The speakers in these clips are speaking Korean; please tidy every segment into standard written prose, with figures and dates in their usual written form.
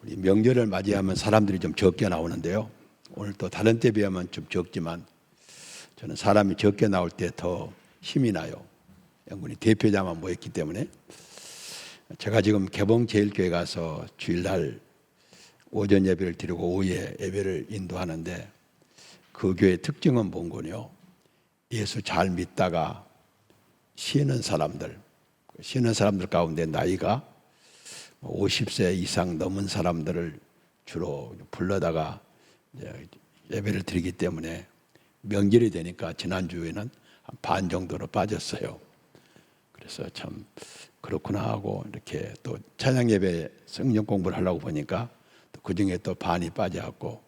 우리 명절을 맞이하면 사람들이 좀 적게 나오는데요. 오늘 또 다른 때 비하면 좀 적지만 저는 사람이 적게 나올 때 더 힘이 나요. 영군이 대표자만 모였기 때문에. 제가 지금 개봉제일교회 가서 주일날 오전 예배를 드리고 오후에 예배를 인도하는데 그 교회의 특징은 뭔군요. 예수 잘 믿다가 쉬는 사람들 가운데 나이가 50세 이상 넘은 사람들을 주로 불러다가 예배를 드리기 때문에 명절이 되니까 지난주에는 한 반 정도로 빠졌어요. 그래서 참 그렇구나 하고 이렇게 또 찬양 예배 성경 공부를 하려고 보니까 그 중에 또 반이 빠져갖고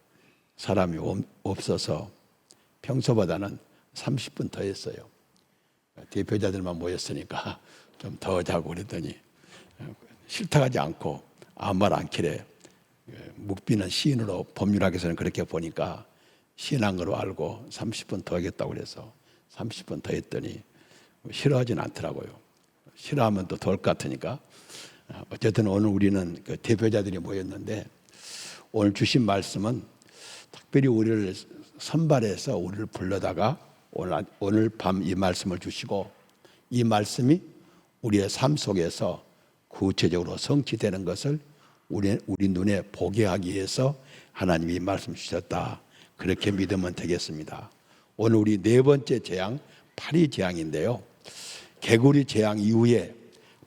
사람이 없어서 평소보다는 30분 더 했어요. 대표자들만 모였으니까 좀 더 자고 그랬더니 싫다 하지 않고 아무 말 안 키래. 묵비는 시인으로 법률학에서는 그렇게 보니까 시인한 걸로 알고 30분 더 하겠다고 그래서 30분 더 했더니 싫어하진 않더라고요. 싫어하면 또 덜 것 같으니까. 어쨌든 오늘 우리는 그 대표자들이 모였는데 오늘 주신 말씀은 특별히 우리를 선발해서 우리를 불러다가 오늘 밤 이 말씀을 주시고 이 말씀이 우리의 삶 속에서 구체적으로 성취되는 것을 우리 눈에 보게 하기 위해서 하나님이 이 말씀 주셨다. 그렇게 믿으면 되겠습니다. 오늘 우리 네 번째 재앙 파리 재앙인데요. 개구리 재앙 이후에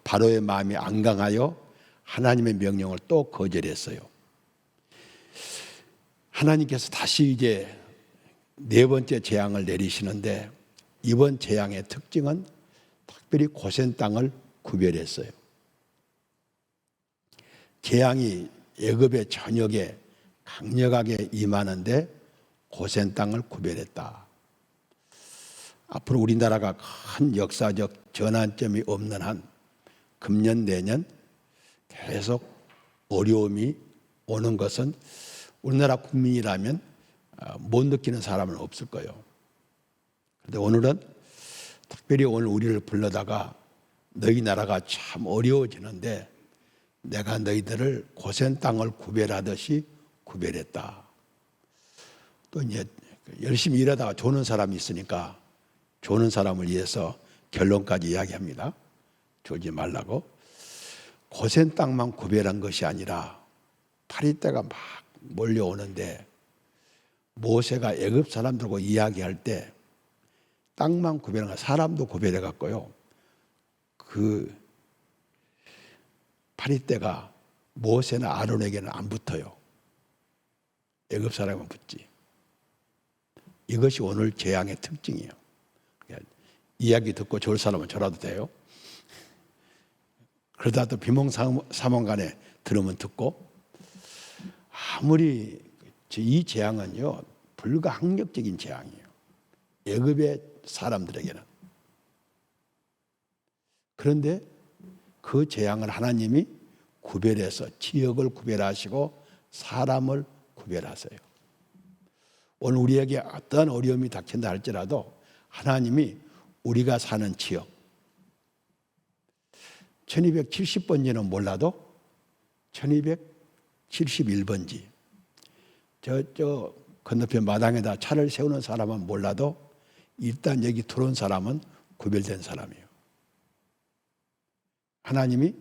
바로의 마음이 안강하여 하나님의 명령을 또 거절했어요. 하나님께서 다시 이제 네 번째 재앙을 내리시는데 이번 재앙의 특징은 특별히 고센 땅을 구별했어요. 재앙이 애굽의 전역에 강력하게 임하는데 고센 땅을 구별했다. 앞으로 우리나라가 큰 역사적 전환점이 없는 한 금년 내년 계속 어려움이 오는 것은 우리나라 국민이라면 못 느끼는 사람은 없을 거예요. 그런데 오늘은 특별히 오늘 우리를 불러다가 너희 나라가 참 어려워지는데 내가 너희들을 고센 땅을 구별하듯이 구별했다. 또 이제 열심히 일하다가 조는 사람이 있으니까 조는 사람을 위해서 결론까지 이야기합니다. 조지 말라고. 고센 땅만 구별한 것이 아니라 파리떼가 막 몰려오는데 모세가 애굽 사람들과 이야기할 때 땅만 구별한 거 사람도 구별해 갖고요. 그 파리떼가 모세나 아론에게는 안 붙어요. 애굽 사람은 붙지. 이것이 오늘 재앙의 특징이에요. 이야기 듣고 졸 사람은 졸아도 돼요. 그러다 또 비몽사몽간에 들으면 듣고 아무리 이 재앙은요 불가항력적인 재앙이에요. 애굽의 사람들에게는. 그런데 그 재앙을 하나님이 구별해서 지역을 구별하시고 사람을 구별하세요. 오늘 우리에게 어떠한 어려움이 닥친다 할지라도 하나님이 우리가 사는 지역 1270번지는 몰라도 1271번지 저 건너편 마당에다 차를 세우는 사람은 몰라도 일단 여기 들어온 사람은 구별된 사람이에요. 하나님이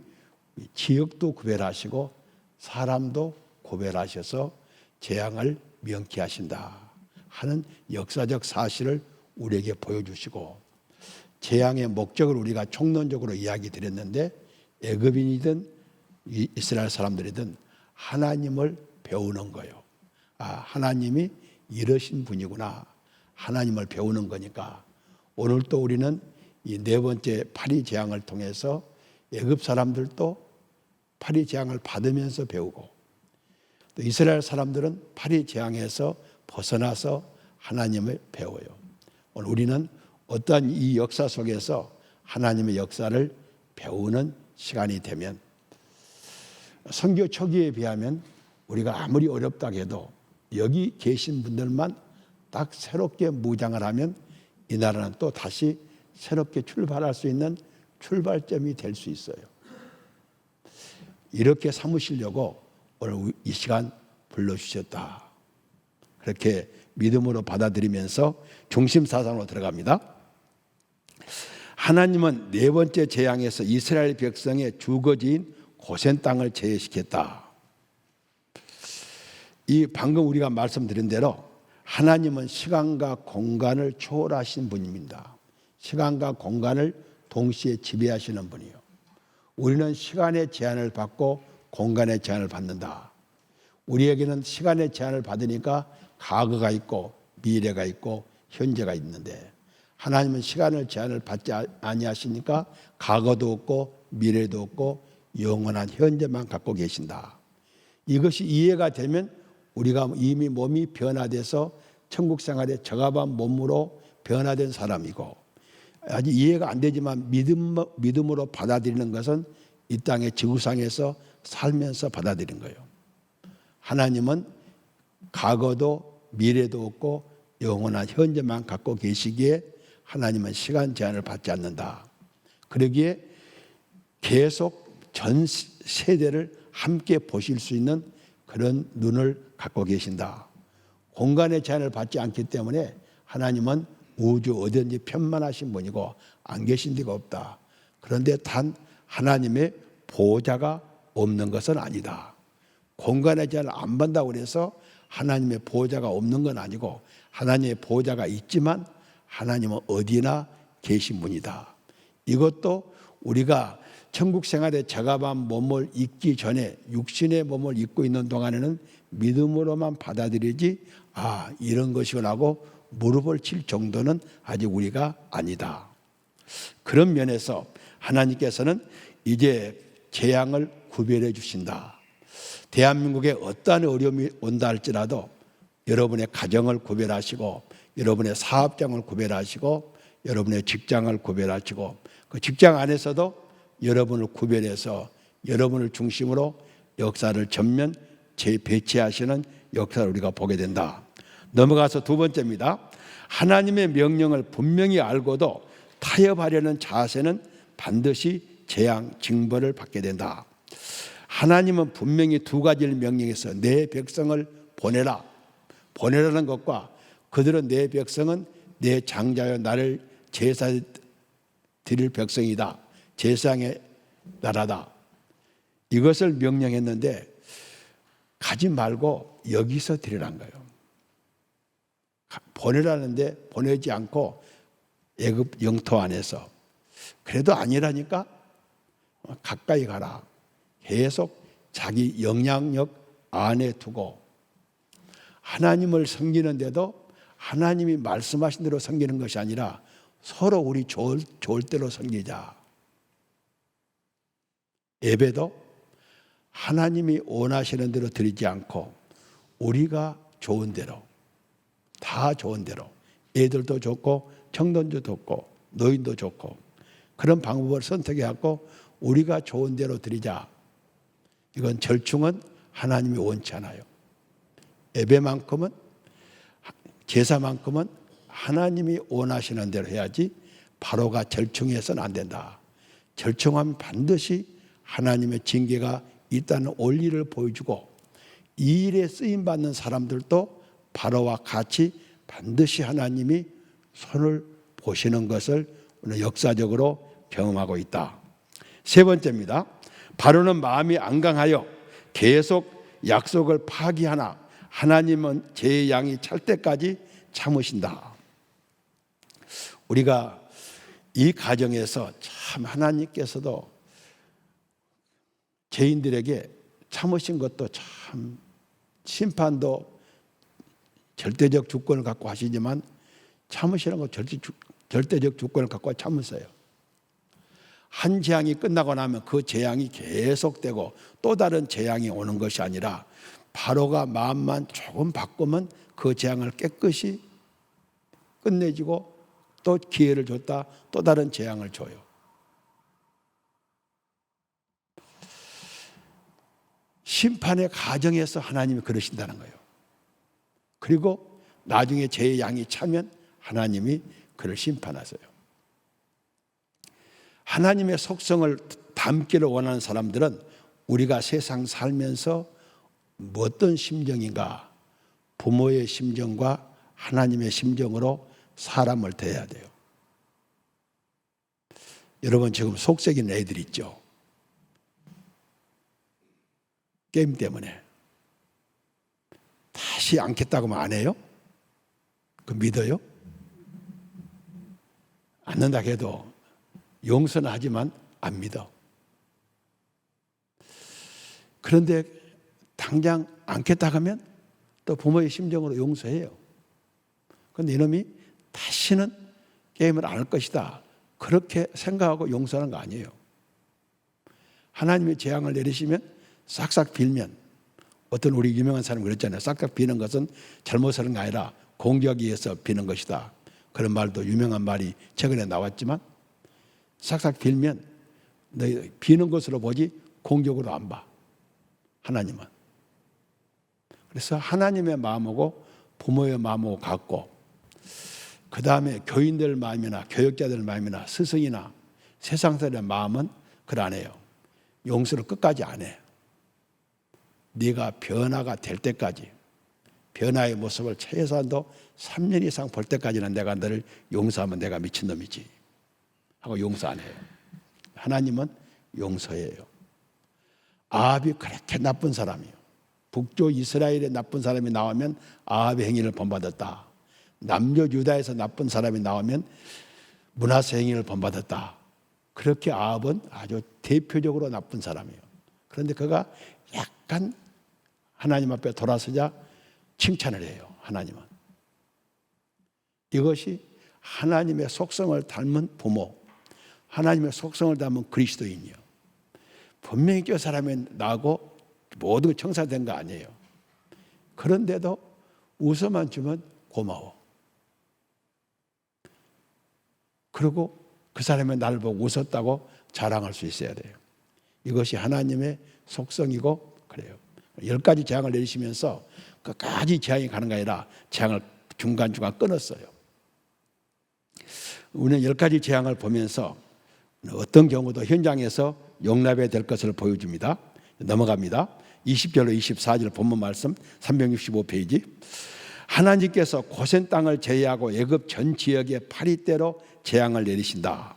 지역도 구별하시고 사람도 구별하셔서 재앙을 명쾌하신다 하는 역사적 사실을 우리에게 보여주시고 재앙의 목적을 우리가 총론적으로 이야기 드렸는데 애굽인이든 이스라엘 사람들이든 하나님을 배우는 거예요. 아, 하나님이 이러신 분이구나. 하나님을 배우는 거니까 오늘 또 우리는 이 네 번째 파리 재앙을 통해서 애굽 사람들도 파리 재앙을 받으면서 배우고 또 이스라엘 사람들은 파리 재앙에서 벗어나서 하나님을 배워요. 오늘 우리는 어떠한 이 역사 속에서 하나님의 역사를 배우는 시간이 되면 선교 초기에 비하면 우리가 아무리 어렵다고 해도 여기 계신 분들만 딱 새롭게 무장을 하면 이 나라는 또 다시 새롭게 출발할 수 있는 출발점이 될 수 있어요. 이렇게 삼으시려고 오늘 이 시간 불러주셨다. 그렇게 믿음으로 받아들이면서 중심 사상으로 들어갑니다. 하나님은 네 번째 재앙에서 이스라엘 백성의 주거지인 고센 땅을 제외시켰다. 이 방금 우리가 말씀드린 대로 하나님은 시간과 공간을 초월하신 분입니다. 시간과 공간을 동시에 지배하시는 분이요. 우리는 시간의 제한을 받고 공간의 제한을 받는다. 우리에게는 시간의 제한을 받으니까 과거가 있고 미래가 있고 현재가 있는데, 하나님은 시간을 제한을 받지 아니하시니까 과거도 없고 미래도 없고 영원한 현재만 갖고 계신다. 이것이 이해가 되면 우리가 이미 몸이 변화돼서 천국 생활에 적합한 몸으로 변화된 사람이고, 아직 이해가 안 되지만 믿음으로 받아들이는 것은 이 땅의 지구상에서 살면서 받아들인 거예요. 하나님은 과거도 미래도 없고 영원한 현재만 갖고 계시기에 하나님은 시간 제한을 받지 않는다. 그러기에 계속 전 세대를 함께 보실 수 있는 그런 눈을 갖고 계신다. 공간의 제한을 받지 않기 때문에 하나님은 우주 어디든지 편만하신 분이고 안 계신 데가 없다. 그런데 단 하나님의 보호자가 없는 것은 아니다. 공간의 제한을 안 받는다고 해서 하나님의 보호자가 없는 건 아니고, 하나님의 보호자가 있지만 하나님은 어디나 계신 분이다. 이것도 우리가 천국 생활에 적합한 몸을 입기 전에 육신의 몸을 입고 있는 동안에는 믿음으로만 받아들이지, 이런 것이라고 무릎을 칠 정도는 아직 우리가 아니다. 그런 면에서 하나님께서는 이제 재앙을 구별해 주신다. 대한민국에 어떠한 어려움이 온다 할지라도 여러분의 가정을 구별하시고, 여러분의 사업장을 구별하시고, 여러분의 직장을 구별하시고, 그 직장 안에서도 여러분을 구별해서 여러분을 중심으로 역사를 전면 재배치하시는 역사를 우리가 보게 된다. 넘어가서 두 번째입니다. 하나님의 명령을 분명히 알고도 타협하려는 자세는 반드시 재앙, 징벌을 받게 된다. 하나님은 분명히 두 가지를 명령해서 내 백성을 보내라. 보내라는 것과 그들은 내 백성은 내 장자여 나를 제사 드릴 백성이다. 제사장의 나라다. 이것을 명령했는데 가지 말고 여기서 드리라는 거예요. 보내라는데 보내지 않고 애굽 영토 안에서. 그래도 아니라니까 가까이 가라. 계속 자기 영향력 안에 두고 하나님을 섬기는데도 하나님이 말씀하신 대로 섬기는 것이 아니라 서로 우리 좋을 대로 섬기자. 예배도 하나님이 원하시는 대로 드리지 않고 우리가 좋은 대로, 다 좋은 대로, 애들도 좋고 청년도 좋고 노인도 좋고 그런 방법을 선택해갖고 우리가 좋은 대로 드리자. 이건 절충은 하나님이 원치 않아요. 예배만큼은, 제사만큼은 하나님이 원하시는 대로 해야지 바로가 절충해서는 안 된다. 절충하면 반드시 하나님의 징계가 있다는 원리를 보여주고, 이 일에 쓰임받는 사람들도 바로와 같이 반드시 하나님이 손을 보시는 것을 오늘 역사적으로 경험하고 있다. 세 번째입니다. 바로는 마음이 안강하여 계속 약속을 파기하나 하나님은 제 양이 찰 때까지 참으신다. 우리가 이 가정에서 참 하나님께서도 죄인들에게 참으신 것도 참, 심판도 절대적 주권을 갖고 하시지만 참으시는 거 절대적 주권을 갖고 참으세요. 한 재앙이 끝나고 나면 그 재앙이 계속되고 또 다른 재앙이 오는 것이 아니라 바로가 마음만 조금 바꾸면 그 재앙을 깨끗이 끝내주고 또 기회를 줬다 또 다른 재앙을 줘요. 심판의 가정에서 하나님이 그러신다는 거예요. 그리고 나중에 제 양이 차면 하나님이 그를 심판하세요. 하나님의 속성을 담기를 원하는 사람들은 우리가 세상 살면서 어떤 심정인가? 부모의 심정과 하나님의 심정으로 사람을 대해야 돼요. 여러분 지금 속썩이는 애들 있죠? 게임 때문에 다시 않겠다고 하면 안 해요? 그 믿어요? 않는다 해도 용서는 하지만 안 믿어. 그런데 당장 않겠다 하면 또 부모의 심정으로 용서해요. 그런데 이놈이 다시는 게임을 안 할 것이다, 그렇게 생각하고 용서하는 거 아니에요. 하나님의 재앙을 내리시면 싹싹 빌면, 어떤 우리 유명한 사람이 그랬잖아요. 싹싹 비는 것은 잘못을 하는 게 아니라 공격에 의해서 비는 것이다. 그런 말도 유명한 말이 최근에 나왔지만, 싹싹 빌면 너희 비는 것으로 보지 공격으로 안 봐, 하나님은. 그래서 하나님의 마음하고 부모의 마음하고 같고, 그 다음에 교인들 마음이나 교역자들 마음이나 스승이나 세상 사람의 마음은 그걸 안 해요. 용서를 끝까지 안 해. 네가 변화가 될 때까지, 변화의 모습을 최소한도 3년 이상 볼 때까지는 내가 너를 용서하면 내가 미친놈이지 하고 용서 안 해요. 하나님은 용서해요. 아합이 그렇게 나쁜 사람이에요. 북쪽 이스라엘에 나쁜 사람이 나오면 아합의 행위를 본받았다. 남쪽 유다에서 나쁜 사람이 나오면 므낫세 행위를 본받았다. 그렇게 아합은 아주 대표적으로 나쁜 사람이에요. 그런데 그가 약간 하나님 앞에 돌아서자 칭찬을 해요. 하나님은. 이것이 하나님의 속성을 닮은 부모, 하나님의 속성을 닮은 그리스도인이요. 분명히 저 사람이 나고 모든 청사된 거 아니에요. 그런데도 웃어만 주면 고마워. 그리고 그 사람이 나를 보고 웃었다고 자랑할 수 있어야 돼요. 이것이 하나님의 속성이고 그래요. 10가지 재앙을 내리시면서 끝까지 재앙이 가는 게 아니라 재앙을 중간중간 끊었어요. 우리는 10가지 재앙을 보면서 어떤 경우도 현장에서 용납해야 될 것을 보여줍니다. 넘어갑니다. 20절로 24절 본문 말씀 365페이지. 하나님께서 고센 땅을 제외하고 애굽 전 지역에 파리대로 재앙을 내리신다.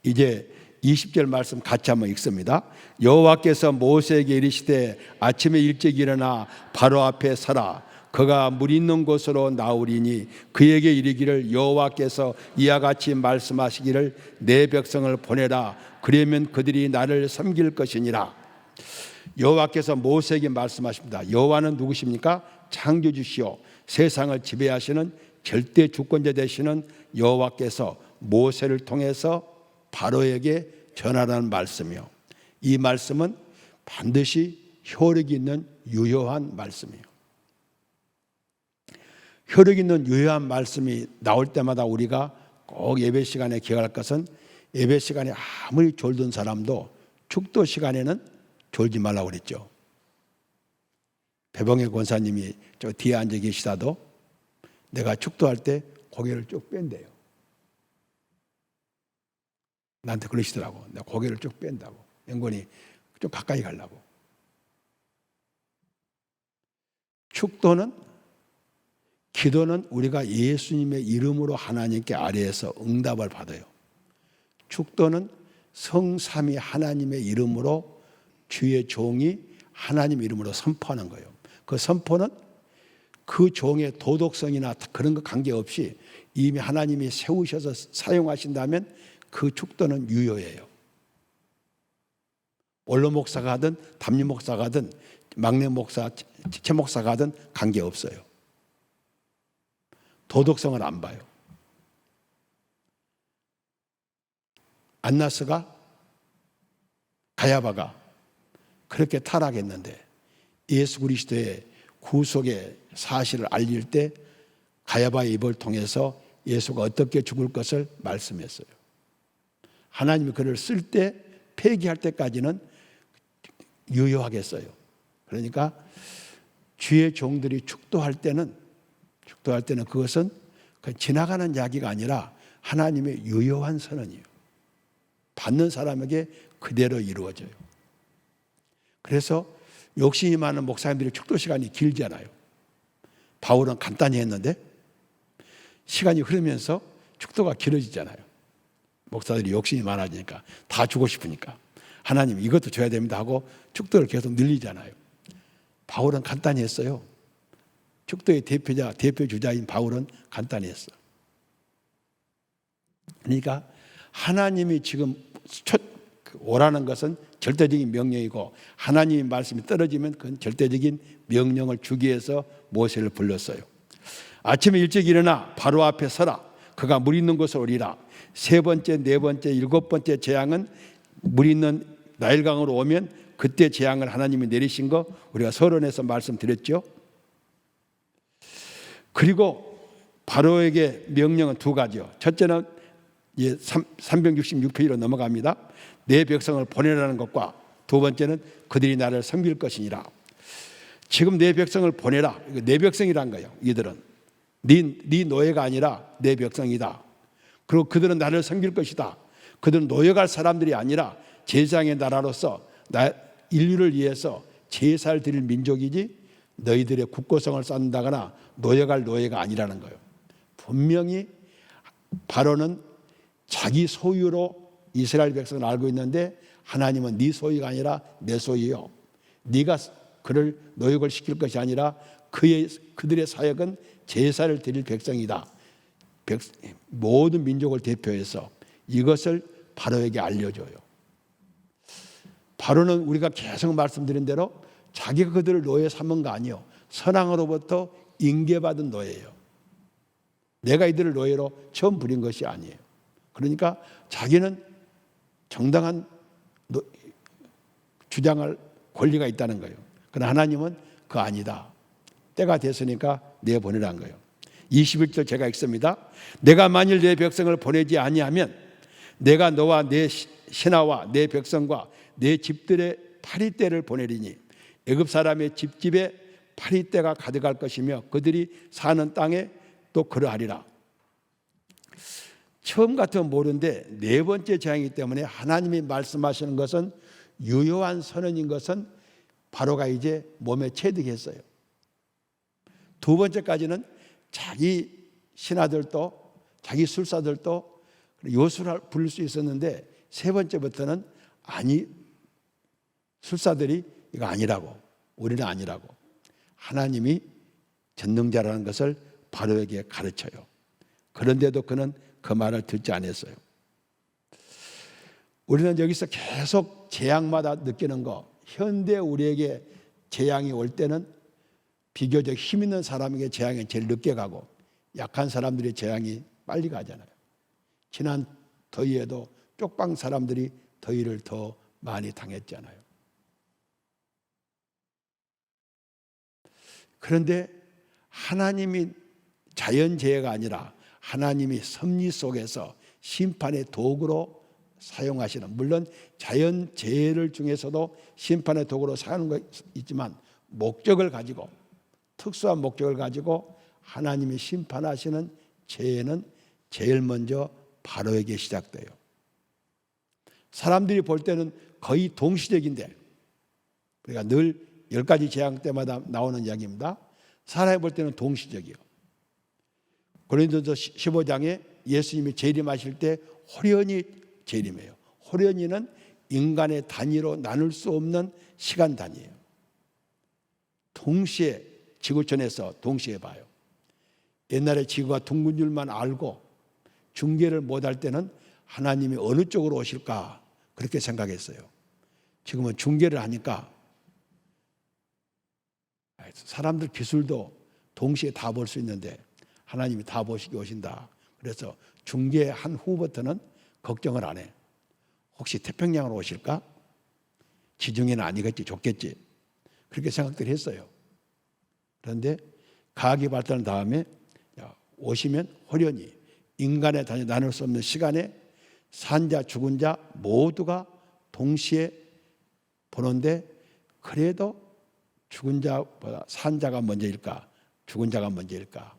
이제 20절 말씀 같이 한번 읽습니다. 여호와께서 모세에게 이르시되 아침에 일찍 일어나 바로 앞에 서라. 그가 물 있는 곳으로 나오리니 그에게 이르기를 여호와께서 이와 같이 말씀하시기를 내 백성을 보내라. 그러면 그들이 나를 섬길 것이니라. 여호와께서 모세에게 말씀하십니다. 여호와는 누구십니까? 창조주시오 세상을 지배하시는 절대 주권자 되시는 여호와께서 모세를 통해서 바로에게 전하라는 말씀이요. 이 말씀은 반드시 효력이 있는 유효한 말씀이에요. 효력 있는 유효한 말씀이 나올 때마다 우리가 꼭 예배 시간에 기억할 것은, 예배 시간에 아무리 졸던 사람도 축도 시간에는 졸지 말라고 그랬죠. 배봉의 권사님이 저 뒤에 앉아 계시다도 내가 축도할 때 고개를 쭉 뺀대요. 나한테 그러시더라고. 내가 고개를 쭉 뺀다고. 영건이 좀 가까이 가려고. 축도는, 기도는 우리가 예수님의 이름으로 하나님께 아뢰어서 응답을 받아요. 축도는 성삼위 하나님의 이름으로 주의 종이 하나님 이름으로 선포하는 거예요. 그 선포는 그 종의 도덕성이나 그런 거 관계없이 이미 하나님이 세우셔서 사용하신다면 그 축도는 유효해요. 원로 목사가 하든 담임 목사가 하든 막내 목사, 최 목사가 하든 관계없어요. 도덕성을 안 봐요. 안나스가, 가야바가 그렇게 타락했는데 예수 그리스도의 구속의 사실을 알릴 때 가야바의 입을 통해서 예수가 어떻게 죽을 것을 말씀했어요. 하나님이 그를 쓸 때, 폐기할 때까지는 유효하겠어요. 그러니까 주의 종들이 축도할 때는 그것은 지나가는 이야기가 아니라 하나님의 유효한 선언이에요. 받는 사람에게 그대로 이루어져요. 그래서 욕심이 많은 목사님들이 축도 시간이 길잖아요. 바울은 간단히 했는데 시간이 흐르면서 축도가 길어지잖아요. 목사들이 욕심이 많아지니까 다 주고 싶으니까 하나님 이것도 줘야 됩니다 하고 축도를 계속 늘리잖아요. 바울은 간단히 했어요. 축도의 대표 주자인 바울은 간단히 했어. 그러니까 하나님이 지금 오라는 것은 절대적인 명령이고 하나님의 말씀이 떨어지면 그건 절대적인 명령을 주기 위해서 모세를 불렀어요. 아침에 일찍 일어나 바로 앞에 서라. 그가 물 있는 곳을 오리라. 세 번째, 네 번째, 일곱 번째 재앙은 물 있는 나일강으로 오면 그때 재앙을 하나님이 내리신 거 우리가 서론에서 말씀드렸죠. 그리고 바로에게 명령은 두 가지요. 첫째는 366페이지로 넘어갑니다. 내 백성을 보내라는 것과 두 번째는 그들이 나를 섬길 것이니라. 지금 내 백성을 보내라. 내 백성이란 거예요. 이들은 네 노예가 아니라 내 백성이다. 그리고 그들은 나를 섬길 것이다. 그들은 노예갈 사람들이 아니라 제사장의 나라로서 인류를 위해서 제사를 드릴 민족이지 너희들의 국고성을 쌓는다거나 노예갈 노예가 아니라는 거예요. 분명히 바로는 자기 소유로 이스라엘 백성을 알고 있는데 하나님은 네 소유가 아니라 내 소유요. 네가 그를 노역을 시킬 것이 아니라 그들의 사역은 제사를 드릴 백성이다. 모든 민족을 대표해서 이것을 바로에게 알려줘요. 바로는 우리가 계속 말씀드린 대로 자기가 그들을 노예 삼은 거 아니에요. 선왕으로부터 인계받은 노예예요. 내가 이들을 노예로 처음 부린 것이 아니에요. 그러니까 자기는 정당한 주장할 권리가 있다는 거예요. 그러나 하나님은 그거 아니다. 때가 됐으니까 내보내라는 거예요. 21절 제가 읽습니다. 내가 만일 내 백성을 보내지 아니하면 내가 너와 내 신하와 내 백성과 내 집들의 파리떼를 보내리니 애굽 사람의 집집에 파리떼가 가득할 것이며 그들이 사는 땅에 또 그러하리라. 처음 같으면 모르는데 네 번째 재앙이기 때문에 하나님이 말씀하시는 것은 유효한 선언인 것은 바로가 이제 몸에 체득했어요. 두 번째까지는 자기 신하들도 자기 술사들도 요술을 부릴 수 있었는데 세 번째부터는 아니 술사들이 이거 아니라고 우리는 아니라고 하나님이 전능자라는 것을 바로에게 가르쳐요. 그런데도 그는 그 말을 듣지 않았어요. 우리는 여기서 계속 재앙마다 느끼는 거 현대 우리에게 재앙이 올 때는 비교적 힘 있는 사람에게 재앙이 제일 늦게 가고 약한 사람들의 재앙이 빨리 가잖아요. 지난 더위에도 쪽방 사람들이 더위를 더 많이 당했잖아요. 그런데 하나님이 자연재해가 아니라 하나님이 섭리 속에서 심판의 도구로 사용하시는, 물론 자연재해를 중에서도 심판의 도구로 사용하는 거 있지만 목적을 가지고 특수한 목적을 가지고 하나님이 심판하시는 재해는 제일 먼저 바로에게 시작돼요. 사람들이 볼 때는 거의 동시적인데 우리가 늘 10가지 재앙 때마다 나오는 이야기입니다. 사람이 볼 때는 동시적이요. 고린도서 15장에 예수님이 재림하실 때 호련히 재림해요. 호련히는 인간의 단위로 나눌 수 없는 시간 단위예요. 동시에 지구촌에서 동시에 봐요. 옛날에 지구가 둥근 줄만 알고 중계를 못할 때는 하나님이 어느 쪽으로 오실까 그렇게 생각했어요. 지금은 중계를 하니까 사람들 기술도 동시에 다 볼 수 있는데 하나님이 다 보시기 오신다. 그래서 중계한 후부터는 걱정을 안 해. 혹시 태평양으로 오실까? 지중해는 아니겠지, 좋겠지. 그렇게 생각들 했어요. 그런데 과학이 발달한 다음에 오시면 호련히 인간의 단위 나눌 수 없는 시간에 산자 죽은 자 모두가 동시에 보는데 그래도 죽은 자보다 산 자가 먼저일까 죽은 자가 먼저일까.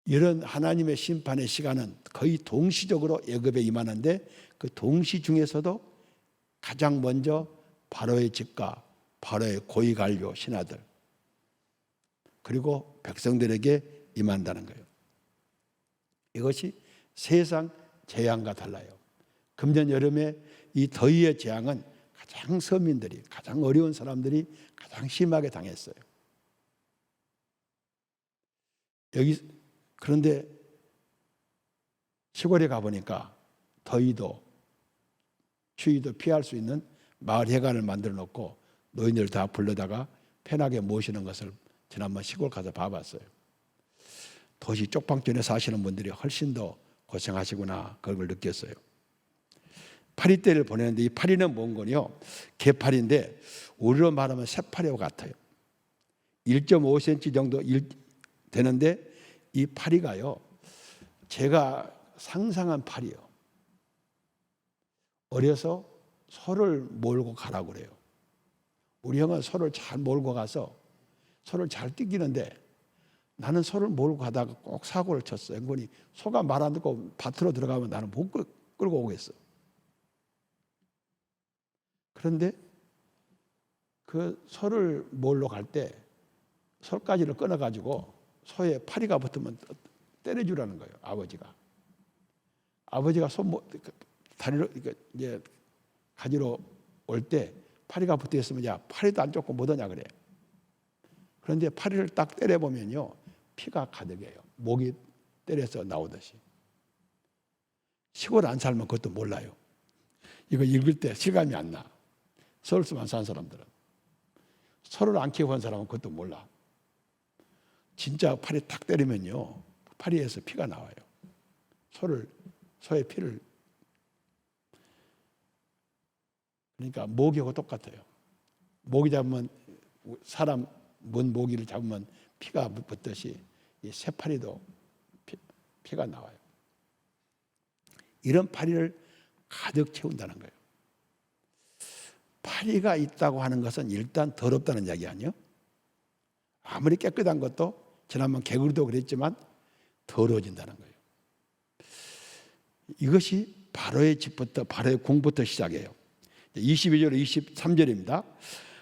이런 하나님의 심판의 시간은 거의 동시적으로 애굽에 임하는데 그 동시 중에서도 가장 먼저 바로의 집과 바로의 고위 관료 신하들 그리고 백성들에게 임한다는 거예요. 이것이 세상 재앙과 달라요. 금년 여름에 이 더위의 재앙은 가장 서민들이, 가장 어려운 사람들이 가장 심하게 당했어요. 그런데 시골에 가보니까 더위도 추위도 피할 수 있는 마을 회관을 만들어 놓고 노인들 다 불러다가 편하게 모시는 것을 지난번 시골 가서 봐봤어요. 도시 쪽방촌에 사시는 분들이 훨씬 더 고생하시구나 그걸 느꼈어요. 파리떼를 보내는데 이 파리는 뭔 거요? 개파리인데 우리로 말하면 새파리와 같아요. 1.5cm 정도 되는데 이 파리가요, 제가 상상한 파리요. 어려서 소를 몰고 가라고 그래요. 우리 형은 소를 잘 몰고 가서 소를 잘 띠기는데 나는 소를 몰고 가다가 꼭 사고를 쳤어요. 그러니 소가 말 안 듣고 밭으로 들어가면 나는 못 끌고 오겠어. 그런데 그 소를 몰러 갈 때 솔가지를 끊어가지고 소에 파리가 붙으면 때려주라는 거예요. 아버지가 다리로 이제 가지러 올 때 파리가 붙어 있으면 야 파리도 안 쫓고 못 오냐 그래. 그런데 파리를 딱 때려보면요 피가 가득해요. 목이 때려서 나오듯이. 시골 안 살면 그것도 몰라요. 이거 읽을 때 실감이 안 나. 서울서만 산 사람들은. 소를 안 키워본 사람은 그것도 몰라. 진짜 파리 탁 때리면요 파리에서 피가 나와요. 소의 피를. 그러니까 모기하고 똑같아요. 모기 잡으면 사람 모기를 잡으면 피가 붙듯이 이 새파리도 피가 나와요. 이런 파리를 가득 채운다는 거예요. 파리가 있다고 하는 것은 일단 더럽다는 이야기 아니에요? 아무리 깨끗한 것도 지난번 개구리도 그랬지만 더러워진다는 거예요. 이것이 바로의 집부터 바로의 공부터 시작해요. 22절 23절입니다.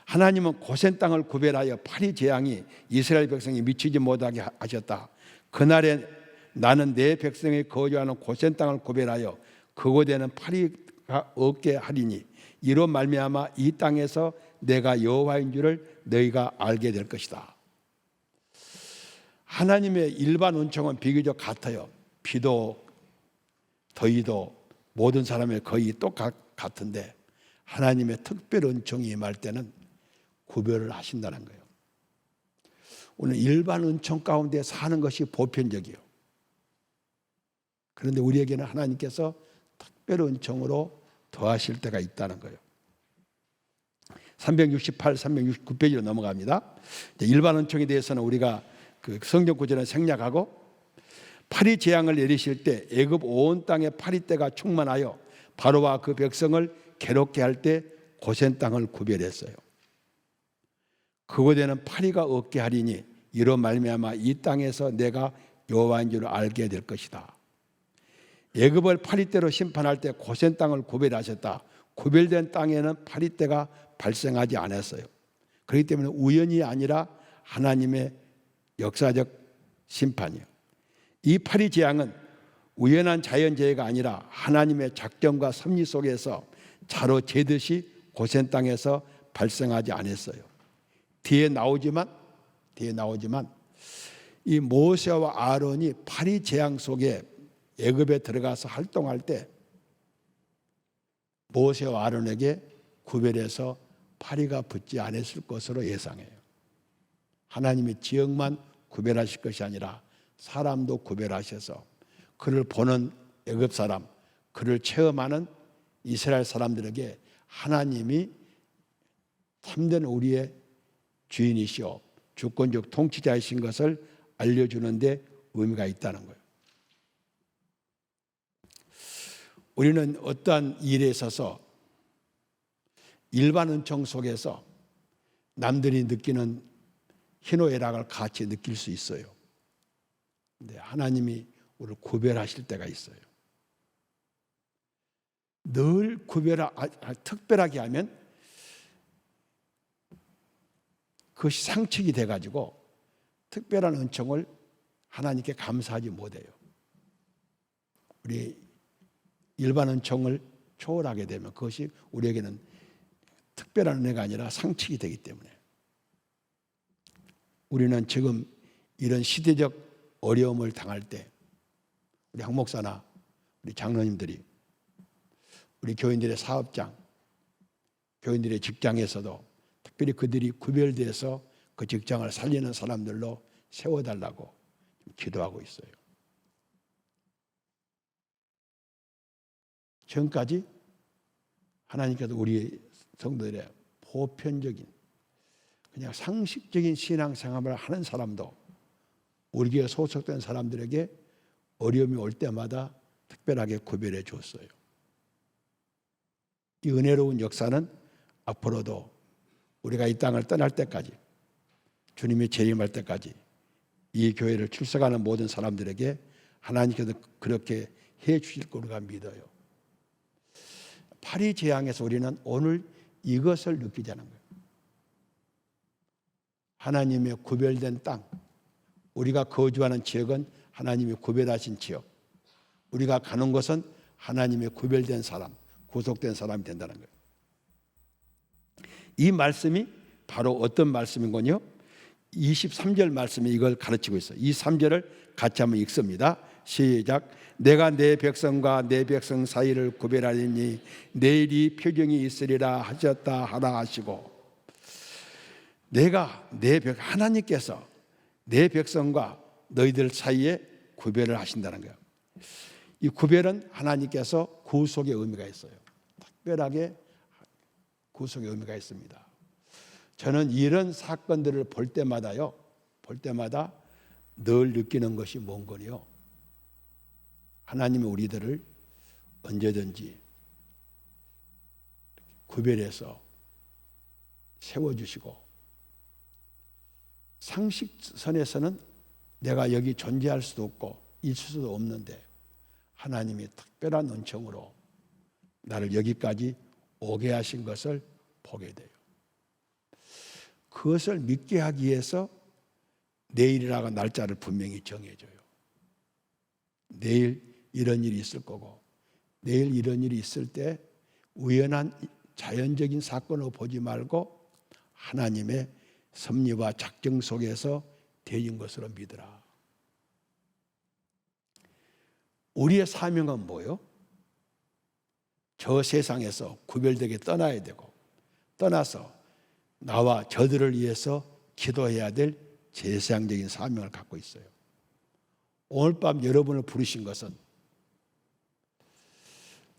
하나님은 고센 땅을 구별하여 파리 재앙이 이스라엘 백성이 미치지 못하게 하셨다. 그날에 나는 내 백성이 거주하는 고센 땅을 구별하여 그곳에는 파리가 없게 하리니 이로 말미암아 이 땅에서 내가 여호와인 줄을 너희가 알게 될 것이다. 하나님의 일반 은총은 비교적 같아요. 비도 더위도 모든 사람의 거의 똑같은데 하나님의 특별 은총이 임할 때는 구별을 하신다는 거예요. 오늘 일반 은총 가운데 사는 것이 보편적이에요. 그런데 우리에게는 하나님께서 특별 은총으로 더하실 때가 있다는 거예요. 368, 369페이지로 넘어갑니다. 일반 은총에 대해서는 우리가 그 성경 구절을 생략하고 파리 재앙을 내리실 때 애굽 온 땅에 파리떼가 충만하여 바로와 그 백성을 괴롭게 할 때 고센 땅을 구별했어요. 그곳에는 파리가 없게 하리니 이로 말미암아 이 땅에서 내가 여호와인 줄 알게 될 것이다. 애굽을 파리떼로 심판할 때 고센 땅을 구별하셨다. 구별된 땅에는 파리떼가 발생하지 않았어요. 그렇기 때문에 우연이 아니라 하나님의 역사적 심판이에요. 이 파리 재앙은 우연한 자연재해가 아니라 하나님의 작정과 섭리 속에서 자로 재듯이 고센 땅에서 발생하지 않았어요. 뒤에 나오지만 이 모세와 아론이 파리 재앙 속에 애굽에 들어가서 활동할 때 모세와 아론에게 구별해서 파리가 붙지 않았을 것으로 예상해요. 하나님의 지역만 구별하실 것이 아니라 사람도 구별하셔서 그를 보는 애굽 사람, 그를 체험하는 이스라엘 사람들에게 하나님이 참된 우리의 주인이시오 주권적 통치자이신 것을 알려주는 데 의미가 있다는 거예요. 우리는 어떠한 일에 있어서 일반 은총 속에서 남들이 느끼는 희노애락을 같이 느낄 수 있어요. 근데 하나님이 우리를 구별하실 때가 있어요. 늘 특별하게 하면 그것이 상책이 돼가지고 특별한 은총을 하나님께 감사하지 못해요. 우리 일반 은총을 초월하게 되면 그것이 우리에게는 특별한 은혜가 아니라 상책이 되기 때문에 우리는 지금 이런 시대적 어려움을 당할 때 우리 학 목사나 우리 장로님들이 우리 교인들의 사업장, 교인들의 직장에서도 특별히 그들이 구별돼서 그 직장을 살리는 사람들로 세워달라고 기도하고 있어요. 지금까지 하나님께서 우리 성도들의 보편적인 그냥 상식적인 신앙생활을 하는 사람도 우리 교회에 소속된 사람들에게 어려움이 올 때마다 특별하게 구별해 주었어요. 이 은혜로운 역사는 앞으로도 우리가 이 땅을 떠날 때까지, 주님이 재림할 때까지 이 교회를 출석하는 모든 사람들에게 하나님께서 그렇게 해 주실 거리가 믿어요. 파리 재앙에서 우리는 오늘 이것을 느끼자는 거예요. 하나님의 구별된 땅, 우리가 거주하는 지역은 하나님이 구별하신 지역, 우리가 가는 곳은 하나님의 구별된 사람, 구속된 사람이 된다는 거예요. 이 말씀이 바로 어떤 말씀인군요? 23절 말씀이 이걸 가르치고 있어요. 이 3절을 같이 한번 읽습니다. 시작. 내가 내 백성과 내 백성 사이를 구별하리니 내일이 표경이 있으리라 하셨다 하라 하시고, 내가 하나님께서 내 백성과 너희들 사이에 구별을 하신다는 거예요. 이 구별은 하나님께서 구속의 의미가 있어요. 특별하게 구속의 의미가 있습니다. 저는 이런 사건들을 볼 때마다 늘 느끼는 것이 뭔거요? 하나님은 우리들을 언제든지 구별해서 세워주시고, 상식선에서는 내가 여기 존재할 수도 없고 있을 수도 없는데 하나님이 특별한 은총으로 나를 여기까지 오게 하신 것을 보게 돼요. 그것을 믿게 하기 위해서 내일이라고 날짜를 분명히 정해줘요. 내일 이런 일이 있을 거고, 내일 이런 일이 있을 때 우연한 자연적인 사건으로 보지 말고 하나님의 섭리와 작정 속에서 되는 것으로 믿으라. 우리의 사명은 뭐예요? 저 세상에서 구별되게 떠나야 되고, 떠나서 나와 저들을 위해서 기도해야 될 제사장적인 사명을 갖고 있어요. 오늘 밤 여러분을 부르신 것은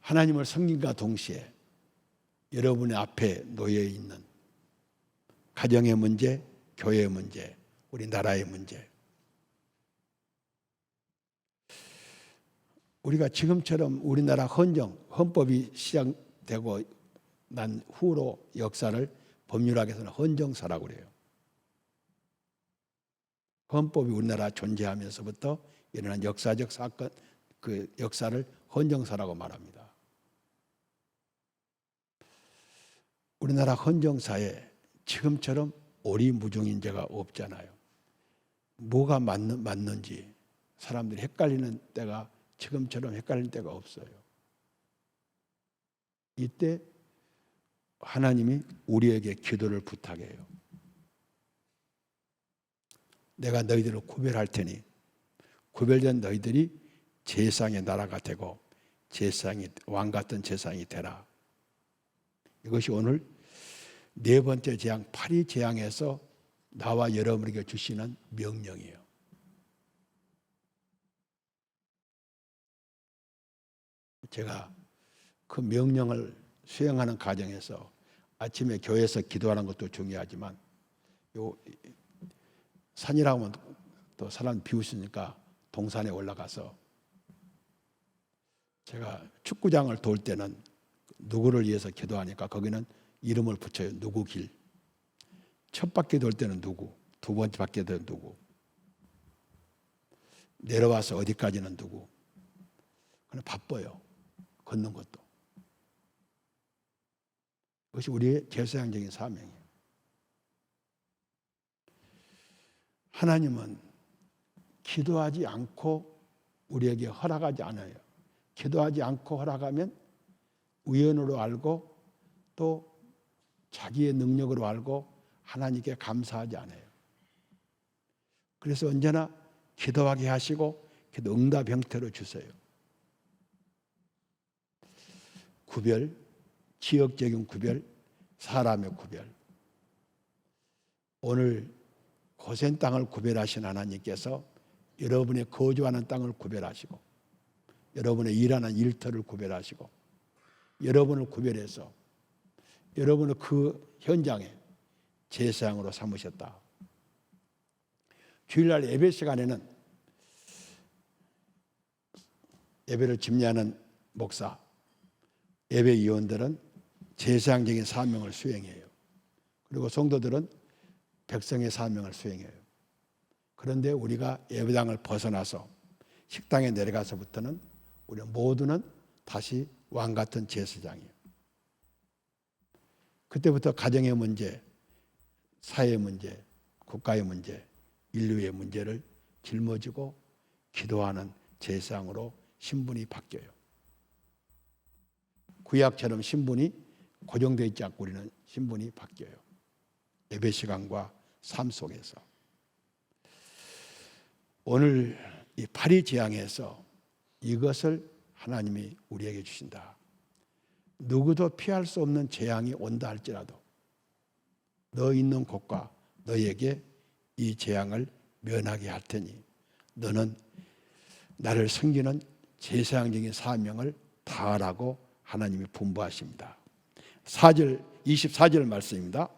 하나님을 섬김과 동시에 여러분의 앞에 놓여 있는 가정의 문제, 교회의 문제, 우리 나라의 문제, 우리가 지금처럼 우리나라 헌법이 시작되고 난 후로 역사를 법률학에서는 헌정사라고 그래요. 헌법이 우리나라 존재하면서부터 일어난 역사적 사건, 그 역사를 헌정사라고 말합니다. 우리나라 헌정사에 지금처럼 오리무중인죄가 없잖아요. 뭐가 맞는지 사람들이 헷갈리는 때가 지금처럼 헷갈리는 때가 없어요. 이때 하나님이 우리에게 기도를 부탁해요. 내가 너희들을 구별할 테니 구별된 너희들이 제사장의 나라가 되고 제사장이 왕 같은 제사장이 되라. 이것이 오늘 네 번째 재앙, 파리 재앙에서 나와 여러분에게 주시는 명령이에요. 제가 그 명령을 수행하는 과정에서 아침에 교회에서 기도하는 것도 중요하지만 요 산이라고 하면 또 사람 비웃으니까 동산에 올라가서 제가 축구장을 돌 때는 누구를 위해서 기도하니까 거기는 이름을 붙여요. 누구 길. 첫 바퀴 돌 때는 누구, 두 번째 바퀴 돌 때는 누구, 내려와서 어디까지는 누구. 그냥 바빠요. 걷는 것도. 그것이 우리의 제사장적인 사명이에요. 하나님은 기도하지 않고 우리에게 허락하지 않아요. 기도하지 않고 허락하면 우연으로 알고 또 자기의 능력으로 알고 하나님께 감사하지 않아요. 그래서 언제나 기도하게 하시고 기도 응답 형태로 주세요. 구별, 지역적인 구별, 사람의 구별. 오늘 고센 땅을 구별하신 하나님께서 여러분의 거주하는 땅을 구별하시고 여러분의 일하는 일터를 구별하시고 여러분을 구별해서 여러분을 그 현장에 제사장으로 삼으셨다. 주일날 예배 시간에는 예배를 집례하는 목사, 예배위원들은 제사장적인 사명을 수행해요. 그리고 성도들은 백성의 사명을 수행해요. 그런데 우리가 예배당을 벗어나서 식당에 내려가서부터는 우리 모두는 다시 왕같은 제사장이에요. 그때부터 가정의 문제, 사회의 문제, 국가의 문제, 인류의 문제를 짊어지고 기도하는 제사장으로 신분이 바뀌어요. 구약처럼 신분이 고정되어 있지 않고 우리는 신분이 바뀌어요. 예배 시간과 삶 속에서. 오늘 이 파리 재앙에서 이것을 하나님이 우리에게 주신다. 누구도 피할 수 없는 재앙이 온다 할지라도 너 있는 곳과 너에게 이 재앙을 면하게 할 테니 너는 나를 섬기는 제사장적인 사명을 다하라고 하나님이 분부하십니다. 24절 말씀입니다.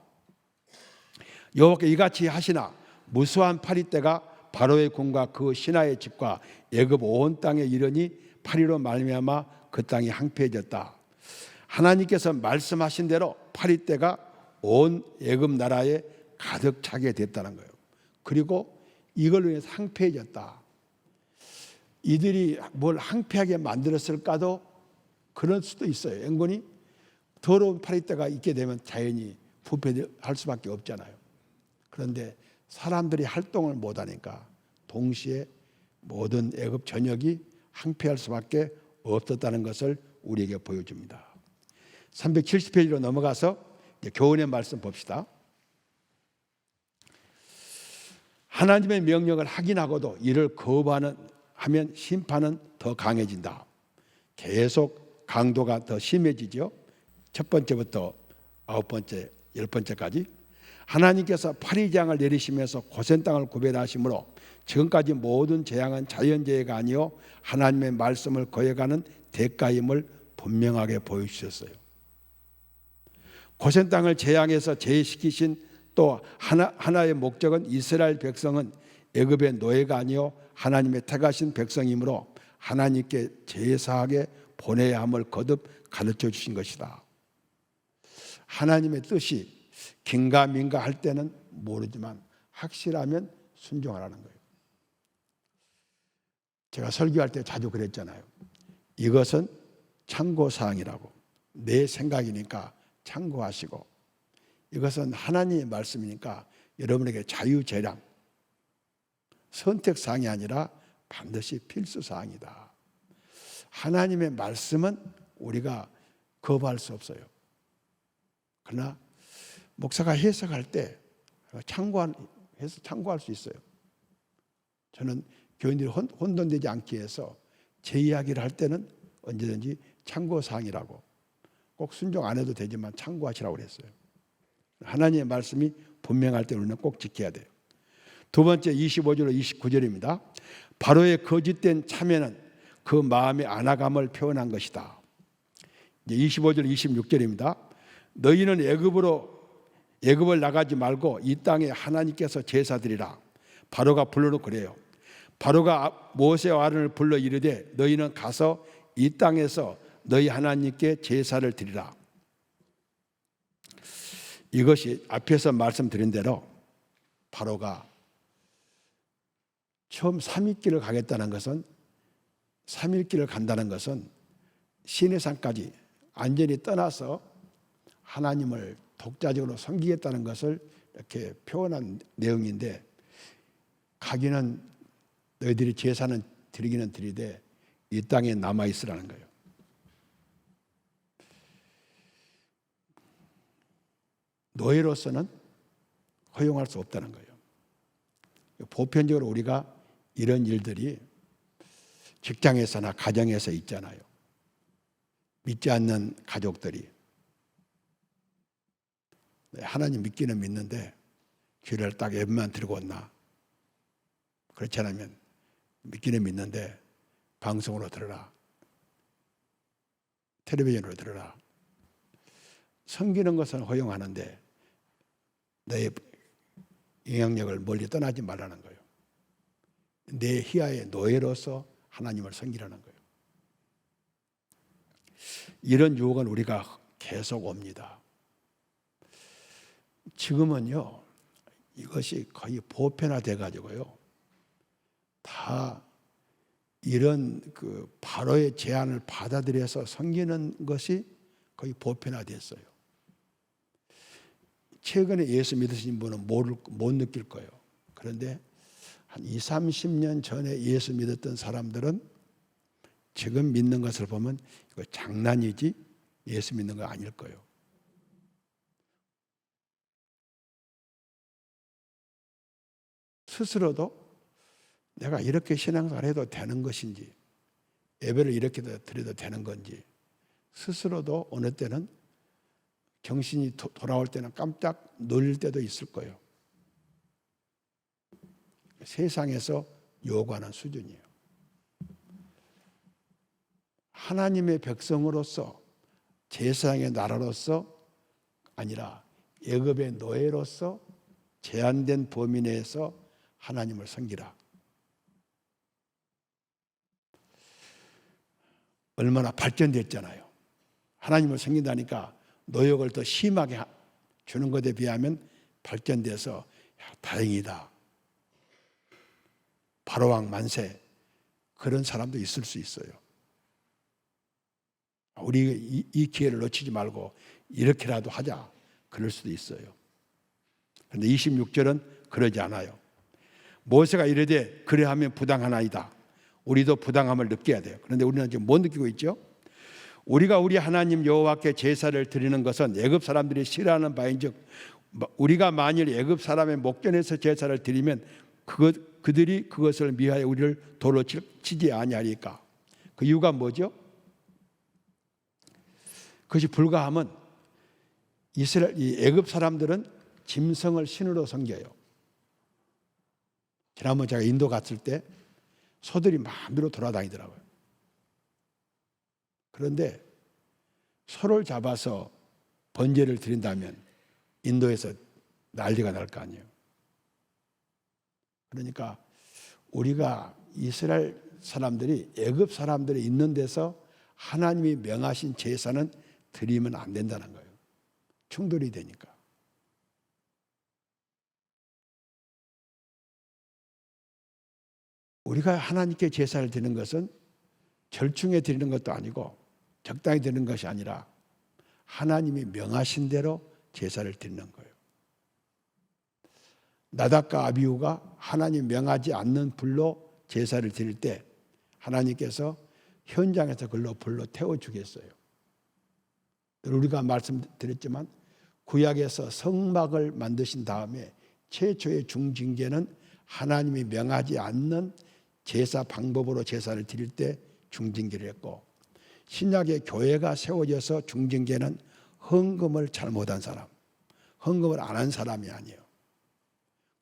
여호와께 이같이 하시나 무수한 파리떼가 바로의 궁과 그 신하의 집과 애굽 온 땅에 이르니 파리로 말미암아 그 땅이 황폐해졌다. 하나님께서 말씀하신 대로 파리떼가 온 애굽 나라에 가득 차게 됐다는 거예요. 그리고 이걸로 인해서 황폐해졌다. 이들이 뭘 황폐하게 만들었을까도 그럴 수도 있어요. 앵군이 더러운 파리떼가 있게 되면 자연히 부패할 수밖에 없잖아요. 그런데 사람들이 활동을 못하니까 동시에 모든 애굽 전역이 황폐할 수밖에 없었다는 것을 우리에게 보여줍니다. 370페이지로 넘어가서 이제 교훈의 말씀 봅시다. 하나님의 명령을 확인하고도 이를 거부하면 심판은 더 강해진다. 계속 강도가 더 심해지죠. 첫 번째부터 9번째, 10번째까지 하나님께서 파리재앙을 내리시면서 고센 땅을 구별하심으로 지금까지 모든 재앙은 자연재해가 아니요 하나님의 말씀을 거역하는 대가임을 분명하게 보여주셨어요. 고센 땅을 재앙에서 제외시키신 또 하나의 목적은 이스라엘 백성은 애굽의 노예가 아니요 하나님의 택하신 백성이므로 하나님께 제사하게 보내야 함을 거듭 가르쳐 주신 것이다. 하나님의 뜻이 긴가민가 할 때는 모르지만 확실하면 순종하라는 거예요. 제가 설교할 때 자주 그랬잖아요. 이것은 참고사항이라고. 내 생각이니까 참고하시고 이것은 하나님의 말씀이니까 여러분에게 자유재량 선택사항이 아니라 반드시 필수사항이다. 하나님의 말씀은 우리가 거부할 수 없어요. 그러나 목사가 해석할 때 참고할 수 있어요. 저는 교인들이 혼돈되지 않기 위해서 제 이야기를 할 때는 언제든지 참고사항이라고 꼭 순종 안 해도 되지만 참고하시라고 그랬어요. 하나님의 말씀이 분명할 때 우리는 꼭 지켜야 돼요. 두 번째 25절로 29절입니다. 바로의 거짓된 참회는 그 마음의 안하감을 표현한 것이다. 이제 25절 26절입니다. 너희는 애굽을 나가지 말고 이 땅에 하나님께서 제사드리라. 바로가 불러놓고 그래요. 바로가 모세와 아론을 불러 이르되 너희는 가서 이 땅에서 너희 하나님께 제사를 드리라. 이것이 앞에서 말씀드린 대로 바로가 처음 3일길을 가겠다는 것은 3일길을 간다는 것은 시내산까지 완전히 떠나서 하나님을 독자적으로 섬기겠다는 것을 이렇게 표현한 내용인데, 가기는 너희들이 제사는 드리기는 드리되 이 땅에 남아 있으라는 거예요. 노예로서는 허용할 수 없다는 거예요. 보편적으로 우리가 이런 일들이 직장에서나 가정에서 있잖아요. 믿지 않는 가족들이 하나님 믿기는 믿는데 교회를 딱 예배만 드리고 왔나? 그렇지 않으면 믿기는 믿는데 방송으로 들어라, 텔레비전으로 들어라. 섬기는 것은 허용하는데 너의 영향력을 멀리 떠나지 말라는 거예요. 내 희하의 노예로서 하나님을 섬기라는 거예요. 이런 유혹은 우리가 계속 옵니다. 지금은요, 이것이 거의 보편화돼 가지고요, 다 이런 바로의 제안을 받아들여서 섬기는 것이 거의 보편화됐어요. 최근에 예수 믿으신 분은 못 느낄 거예요. 그런데 한 20, 30년 전에 예수 믿었던 사람들은 지금 믿는 것을 보면 이거 장난이지 예수 믿는 거 아닐 거예요. 스스로도 내가 이렇게 신앙생활 해도 되는 것인지, 예배를 이렇게 드려도 되는 건지, 스스로도 어느 때는 정신이 돌아올 때는 깜짝 놀릴 때도 있을 거예요. 세상에서 요구하는 수준이에요. 하나님의 백성으로서, 제사장의 나라로서 아니라 애굽의 노예로서 제한된 범위 내에서 하나님을 섬기라. 얼마나 발전됐잖아요. 하나님을 섬긴다니까 노역을 더 심하게 주는 것에 비하면 발전돼서 다행이다, 바로왕 만세, 그런 사람도 있을 수 있어요. 우리 이 기회를 놓치지 말고 이렇게라도 하자, 그럴 수도 있어요. 그런데 26절은 그러지 않아요. 모세가 이르되 그래하면 부당하나이다. 우리도 부당함을 느껴야 돼요. 그런데 우리는 지금 못 느끼고 있죠. 우리가 우리 하나님 여호와께 제사를 드리는 것은 애굽 사람들이 싫어하는 바인즉, 우리가 만일 애굽 사람의 목전에서 제사를 드리면 그들이 그것을 미하여 우리를 돌로 치지 아니하리까. 그 이유가 뭐죠? 그것이 불가하면 이 애굽 사람들은 짐승을 신으로 섬겨요. 지난번 제가 인도 갔을 때 소들이 마음대로 돌아다니더라고요. 그런데 소를 잡아서 번제를 드린다면 인도에서 난리가 날 거 아니에요. 그러니까 우리가 이스라엘 사람들이, 애굽 사람들이 있는 데서 하나님이 명하신 제사는 드리면 안 된다는 거예요. 충돌이 되니까. 우리가 하나님께 제사를 드리는 것은 절충에 드리는 것도 아니고 적당히 드리는 것이 아니라 하나님이 명하신 대로 제사를 드리는 거예요. 나답과 아비후가 하나님 명하지 않는 불로 제사를 드릴 때 하나님께서 현장에서 그걸로 불로 태워주겠어요. 우리가 말씀드렸지만 구약에서 성막을 만드신 다음에 최초의 중징계는 하나님이 명하지 않는 제사 방법으로 제사를 드릴 때 중징계를 했고, 신약의 교회가 세워져서 중징계는 헌금을 잘못한 사람, 헌금을 안 한 사람이 아니에요.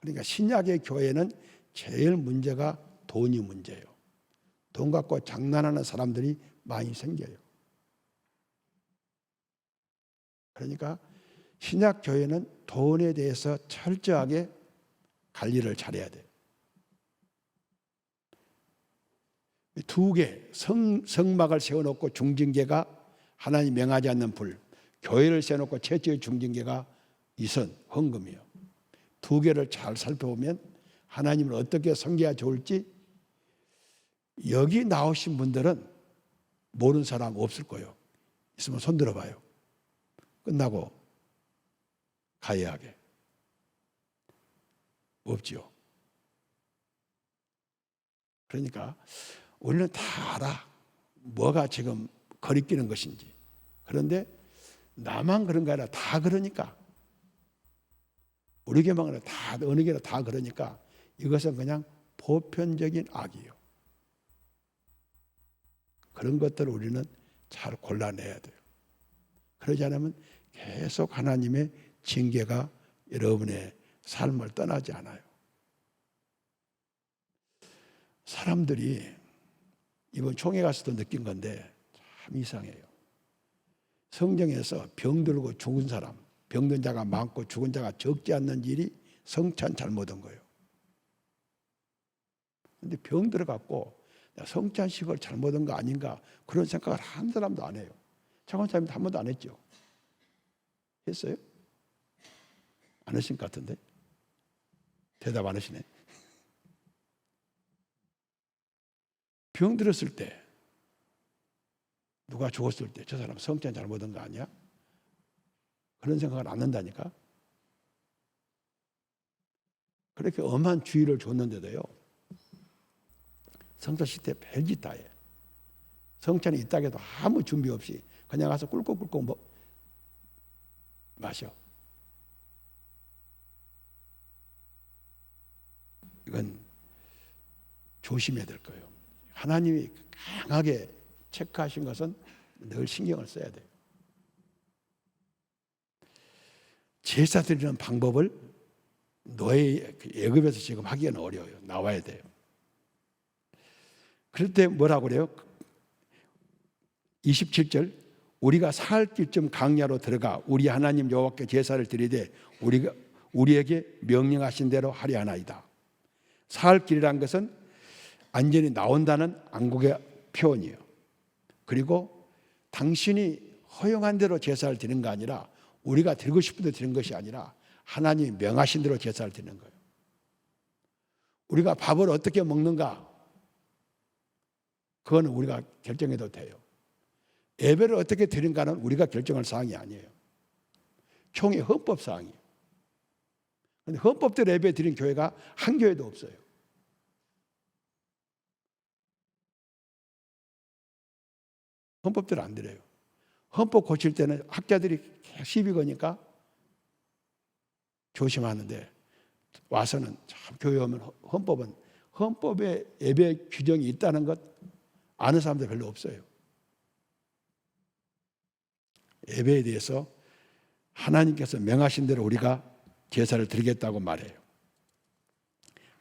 그러니까 신약의 교회는 제일 문제가 돈이 문제예요. 돈 갖고 장난하는 사람들이 많이 생겨요. 그러니까 신약 교회는 돈에 대해서 철저하게 관리를 잘해야 돼요. 두 개, 성막을 세워놓고 중징계가 하나님 명하지 않는 불, 교회를 세워놓고 최초의 중징계가 이선, 헌금이에요. 두 개를 잘 살펴보면 하나님을 어떻게 섬겨야 좋을지, 여기 나오신 분들은 모르는 사람 없을 거예요. 있으면 손 들어봐요. 끝나고 가해하게 없지요. 그러니까 우리는 다 알아. 뭐가 지금 거리끼는 것인지. 그런데 나만 그런 게 아니라 다 그러니까. 우리 교만 아니라 다 어느 교나 다 그러니까 이것은 그냥 보편적인 악이에요. 그런 것들을 우리는 잘 골라내야 돼요. 그러지 않으면 계속 하나님의 징계가 여러분의 삶을 떠나지 않아요. 사람들이 이번 총회 가서도 느낀 건데 참 이상해요. 성경에서 병들고 죽은 사람, 병든 자가 많고 죽은 자가 적지 않는 일이 성찬 잘못한 거예요. 그런데 병 들어갖고 성찬식을 잘못한 거 아닌가 그런 생각을 한 사람도 안 해요. 차관사님도 한 번도 안 했죠. 했어요? 안 하신 것 같은데? 대답 안 하시네. 병 들었을 때 누가 죽었을 때 저 사람 성찬 잘못한 거 아니야? 그런 생각을 안 한다니까. 그렇게 엄한 주의를 줬는데도요, 성찬식 때 별짓 다 해. 성찬이 있다고 해도 아무 준비 없이 그냥 가서 꿀꺽꿀꺽 마셔. 이건 조심해야 될 거예요. 하나님이 강하게 체크하신 것은 늘 신경을 써야 돼요. 제사 드리는 방법을 너의 애굽에서 지금 하기는 어려워요. 나와야 돼요. 그럴 때 뭐라고 그래요? 27절 우리가 사흘 길쯤 강야로 들어가 우리 하나님 여호와께 제사를 드리되 우리에게 명령하신 대로 하려 하나이다. 사흘 길이란 것은 안전히 나온다는 안국의 표현이에요. 그리고 당신이 허용한 대로 제사를 드리는 거 아니라 우리가 드리고 싶은 대로 드리는 것이 아니라 하나님이 명하신 대로 제사를 드리는 거예요. 우리가 밥을 어떻게 먹는가 그거는 우리가 결정해도 돼요. 예배를 어떻게 드리는가는 우리가 결정할 사항이 아니에요. 총회 헌법 사항이에요. 그런데 헌법대로 예배 드린 교회가 한 교회도 없어요. 헌법대로 안 드려요. 헌법 고칠 때는 학자들이 시비 거니까 조심하는데 와서는 참 교회 오면 헌법에 예배 규정이 있다는 것 아는 사람들 별로 없어요. 예배에 대해서 하나님께서 명하신 대로 우리가 제사를 드리겠다고 말해요.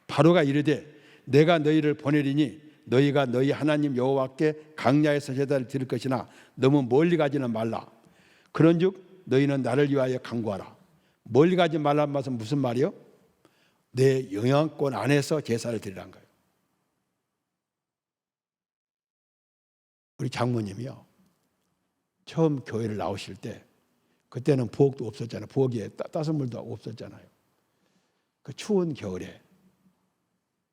바로가 이르되 내가 너희를 보내리니 너희가 너희 하나님 여호와께 강야에서 제사를 드릴 것이나 너무 멀리 가지는 말라. 그런즉 너희는 나를 위하여 간구하라. 멀리 가지 말라는 말은 무슨 말이요? 내 영향권 안에서 제사를 드리라는 거예요. 우리 장모님이요, 처음 교회를 나오실 때 그때는 부엌도 없었잖아요. 부엌에 따뜻한 물도 없었잖아요. 그 추운 겨울에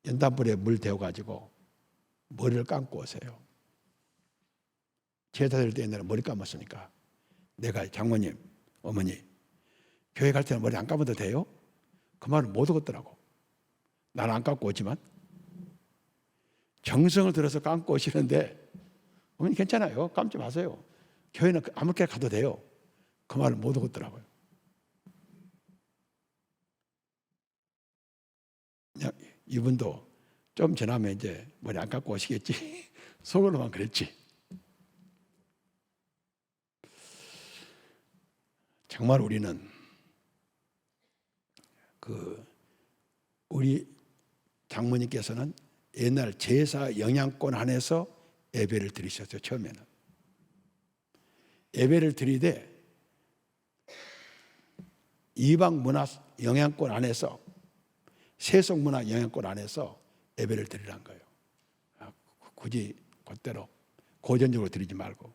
연탄불에 물 데워가지고 머리를 감고 오세요. 제사 드릴 때 옛날에 머리 감았으니까 내가 장모님, 어머니 교회 갈 때는 머리 안 감아도 돼요? 그 말을 못 얻었더라고. 나는 안 감고 오지만 정성을 들여서 감고 오시는데 어머니 괜찮아요. 감지 마세요. 교회는 아무렇게나 가도 돼요. 그 말을 못 얻었더라고요. 이분도 좀 지나면 이제 머리 안 감고 오시겠지. 속으로만 그랬지. 정말 우리는 우리 장모님께서는 옛날 제사 영향권 안에서 예배를 드리셨어요. 처음에는 예배를 드리되 이방 문화 영향권 안에서 세속 문화 영향권 안에서 예배를 드리라는 거예요. 굳이 그대로 고전적으로 드리지 말고.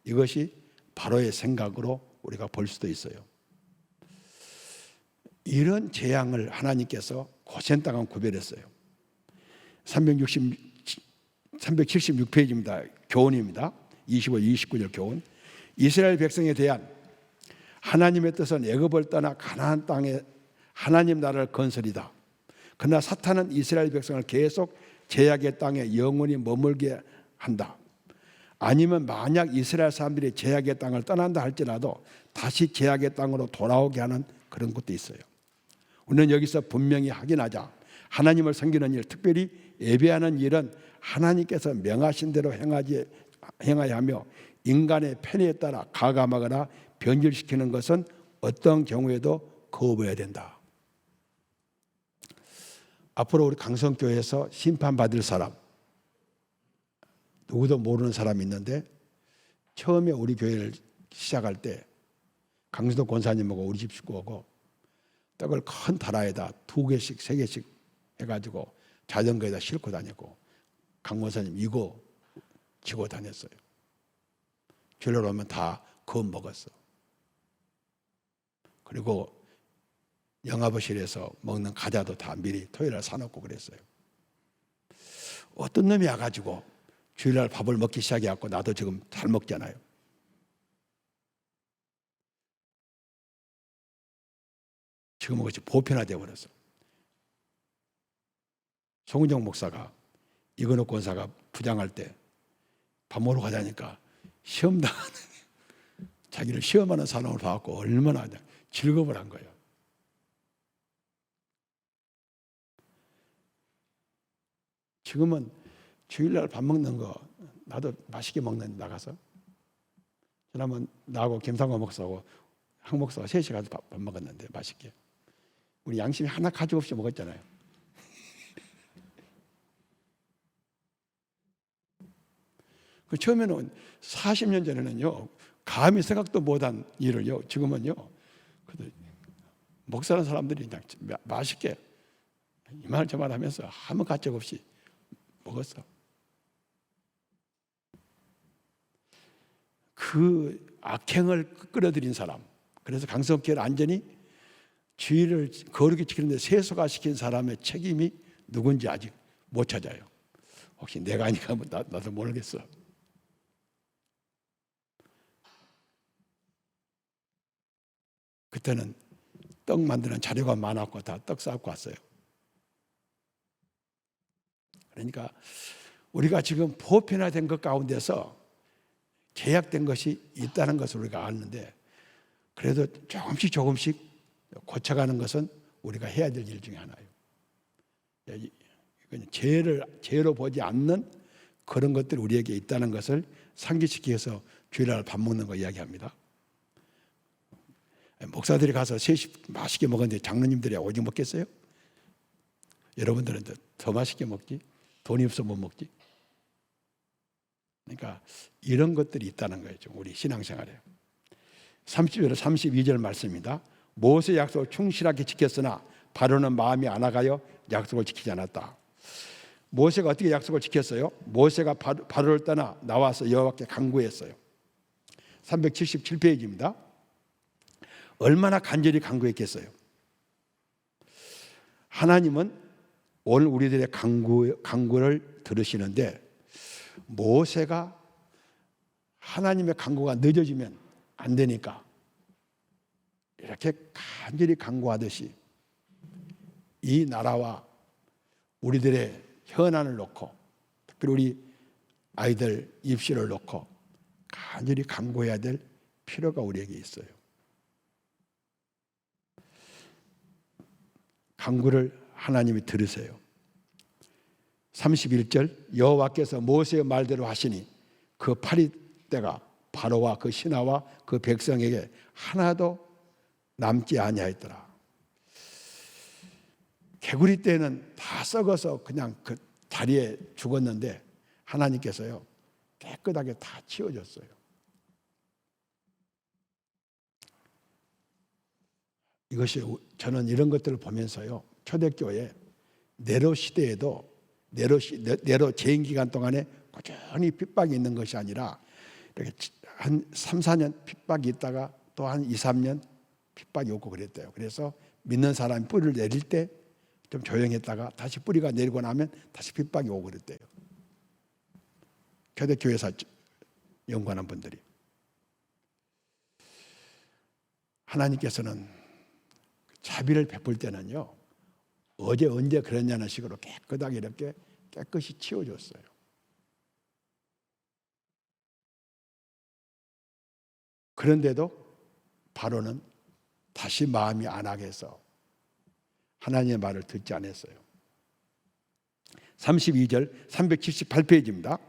이것이 바로의 생각으로 우리가 볼 수도 있어요. 이런 재앙을 하나님께서 고센 땅은 구별했어요. 376페이지입니다. 교훈입니다. 25, 29절 교훈. 이스라엘 백성에 대한 하나님의 뜻은 애굽을 떠나 가나안 땅에 하나님 나라를 건설이다. 그러나 사탄은 이스라엘 백성을 계속 제약의 땅에 영원히 머물게 한다. 아니면 만약 이스라엘 사람들이 제약의 땅을 떠난다 할지라도 다시 제약의 땅으로 돌아오게 하는 그런 것도 있어요. 우리는 여기서 분명히 확인하자. 하나님을 섬기는 일, 특별히 예배하는 일은 하나님께서 명하신 대로 행하여야 하며 인간의 편의에 따라 가감하거나 변질시키는 것은 어떤 경우에도 거부해야 된다. 앞으로 우리 강성교회에서 심판받을 사람, 누구도 모르는 사람이 있는데 처음에 우리 교회를 시작할 때 강수도 권사님하고 우리 집 식구하고 떡을 큰 다라에다 2개씩 3개씩 해가지고 자전거에다 싣고 다녔고 강 권사님 이거 지고 다녔어요. 주일날 오면 다 그거 먹었어. 그리고 영화부실에서 먹는 과자도 다 미리 토요일날 사놓고 그랬어요. 어떤 놈이 와가지고 주일날 밥을 먹기 시작해갖고 나도 지금 잘 먹잖아요. 지금은 그것이 보편화되어 버렸어. 송은정 목사가 이건호 권사가 부장할 때 밥 먹으러 가자니까 시험 당하는 자기를 시험하는 사람을 봐갖고 얼마나 즐거움을 한 거예요. 지금은 주일날 밥 먹는 거 나도 맛있게 먹는 나가서 지난번 나하고 김상호 목사하고 한 목사가 셋이 가서 밥 먹었는데 맛있게 우리 양심이 하나 가지고 없이 먹었잖아요. 그 처음에는 40년 전에는요 감히 생각도 못한 일을요 지금은요 목사라는 사람들이 그냥 맛있게 이 말 저 말 하면서 아무 가책 없이 먹었어. 그 악행을 끌어들인 사람, 그래서 강성교회를 안전히 주의를 거룩히 지키는데 세속화시킨 사람의 책임이 누군지 아직 못 찾아요. 혹시 내가 아니까 나도 모르겠어. 그때는 떡 만드는 자료가 많았고 다 떡 싸고 왔어요. 그러니까 우리가 지금 보편화된 것 가운데서 제약된 것이 있다는 것을 우리가 아는데 그래도 조금씩 고쳐가는 것은 우리가 해야 될 일 중에 하나예요. 이건 죄로 보지 않는 그런 것들이 우리에게 있다는 것을 상기시키기 위해서 주일날 밥 먹는 거 이야기합니다. 목사들이 가서 셋이 맛있게 먹었는데 장로님들이 오직 먹겠어요? 여러분들은 더 맛있게 먹지? 돈이 없어 못 먹지? 그러니까 이런 것들이 있다는 거예요. 우리 신앙생활에. 30절 32절 말씀입니다. 모세 약속을 충실하게 지켰으나 바로는 마음이 안 나가요 약속을 지키지 않았다. 모세가 어떻게 약속을 지켰어요? 모세가 바로를 떠나 나와서 여호와께 간구했어요. 377페이지입니다. 얼마나 간절히 간구했겠어요? 하나님은 오늘 우리들의 간구를 들으시는데 모세가 하나님의 간구가 늦어지면 안 되니까 이렇게 간절히 간구하듯이 이 나라와 우리들의 현안을 놓고 특별히 우리 아이들 입시를 놓고 간절히 간구해야 될 필요가 우리에게 있어요. 간구를 하나님이 들으세요. 31절 여호와께서 모세의 말대로 하시니 그 파리떼가 바로와 그 신하와 그 백성에게 하나도 남지 아니하였더라. 개구리 떼는 다 썩어서 그냥 그 다리에 죽었는데 하나님께서요 깨끗하게 다 치워줬어요. 이것이 저는 이런 것들을 보면서요 초대교회 네로 시대에도 네로 재임 기간 동안에 꾸준히 핍박이 있는 것이 아니라 이렇게 한 3, 4년 핍박이 있다가 또 한 2, 3년 핍박이 오고 그랬대요. 그래서 믿는 사람이 뿌리를 내릴 때 좀 조용했다가 다시 뿌리가 내리고 나면 다시 핍박이 오고 그랬대요. 초대교회에서 연구하는 분들이. 하나님께서는 자비를 베풀 때는요, 어제 언제 그랬냐는 식으로 깨끗하게 이렇게 깨끗이 치워줬어요. 그런데도 바로는 다시 마음이 안하게서 하나님의 말을 듣지 않았어요. 32절 378페이지입니다.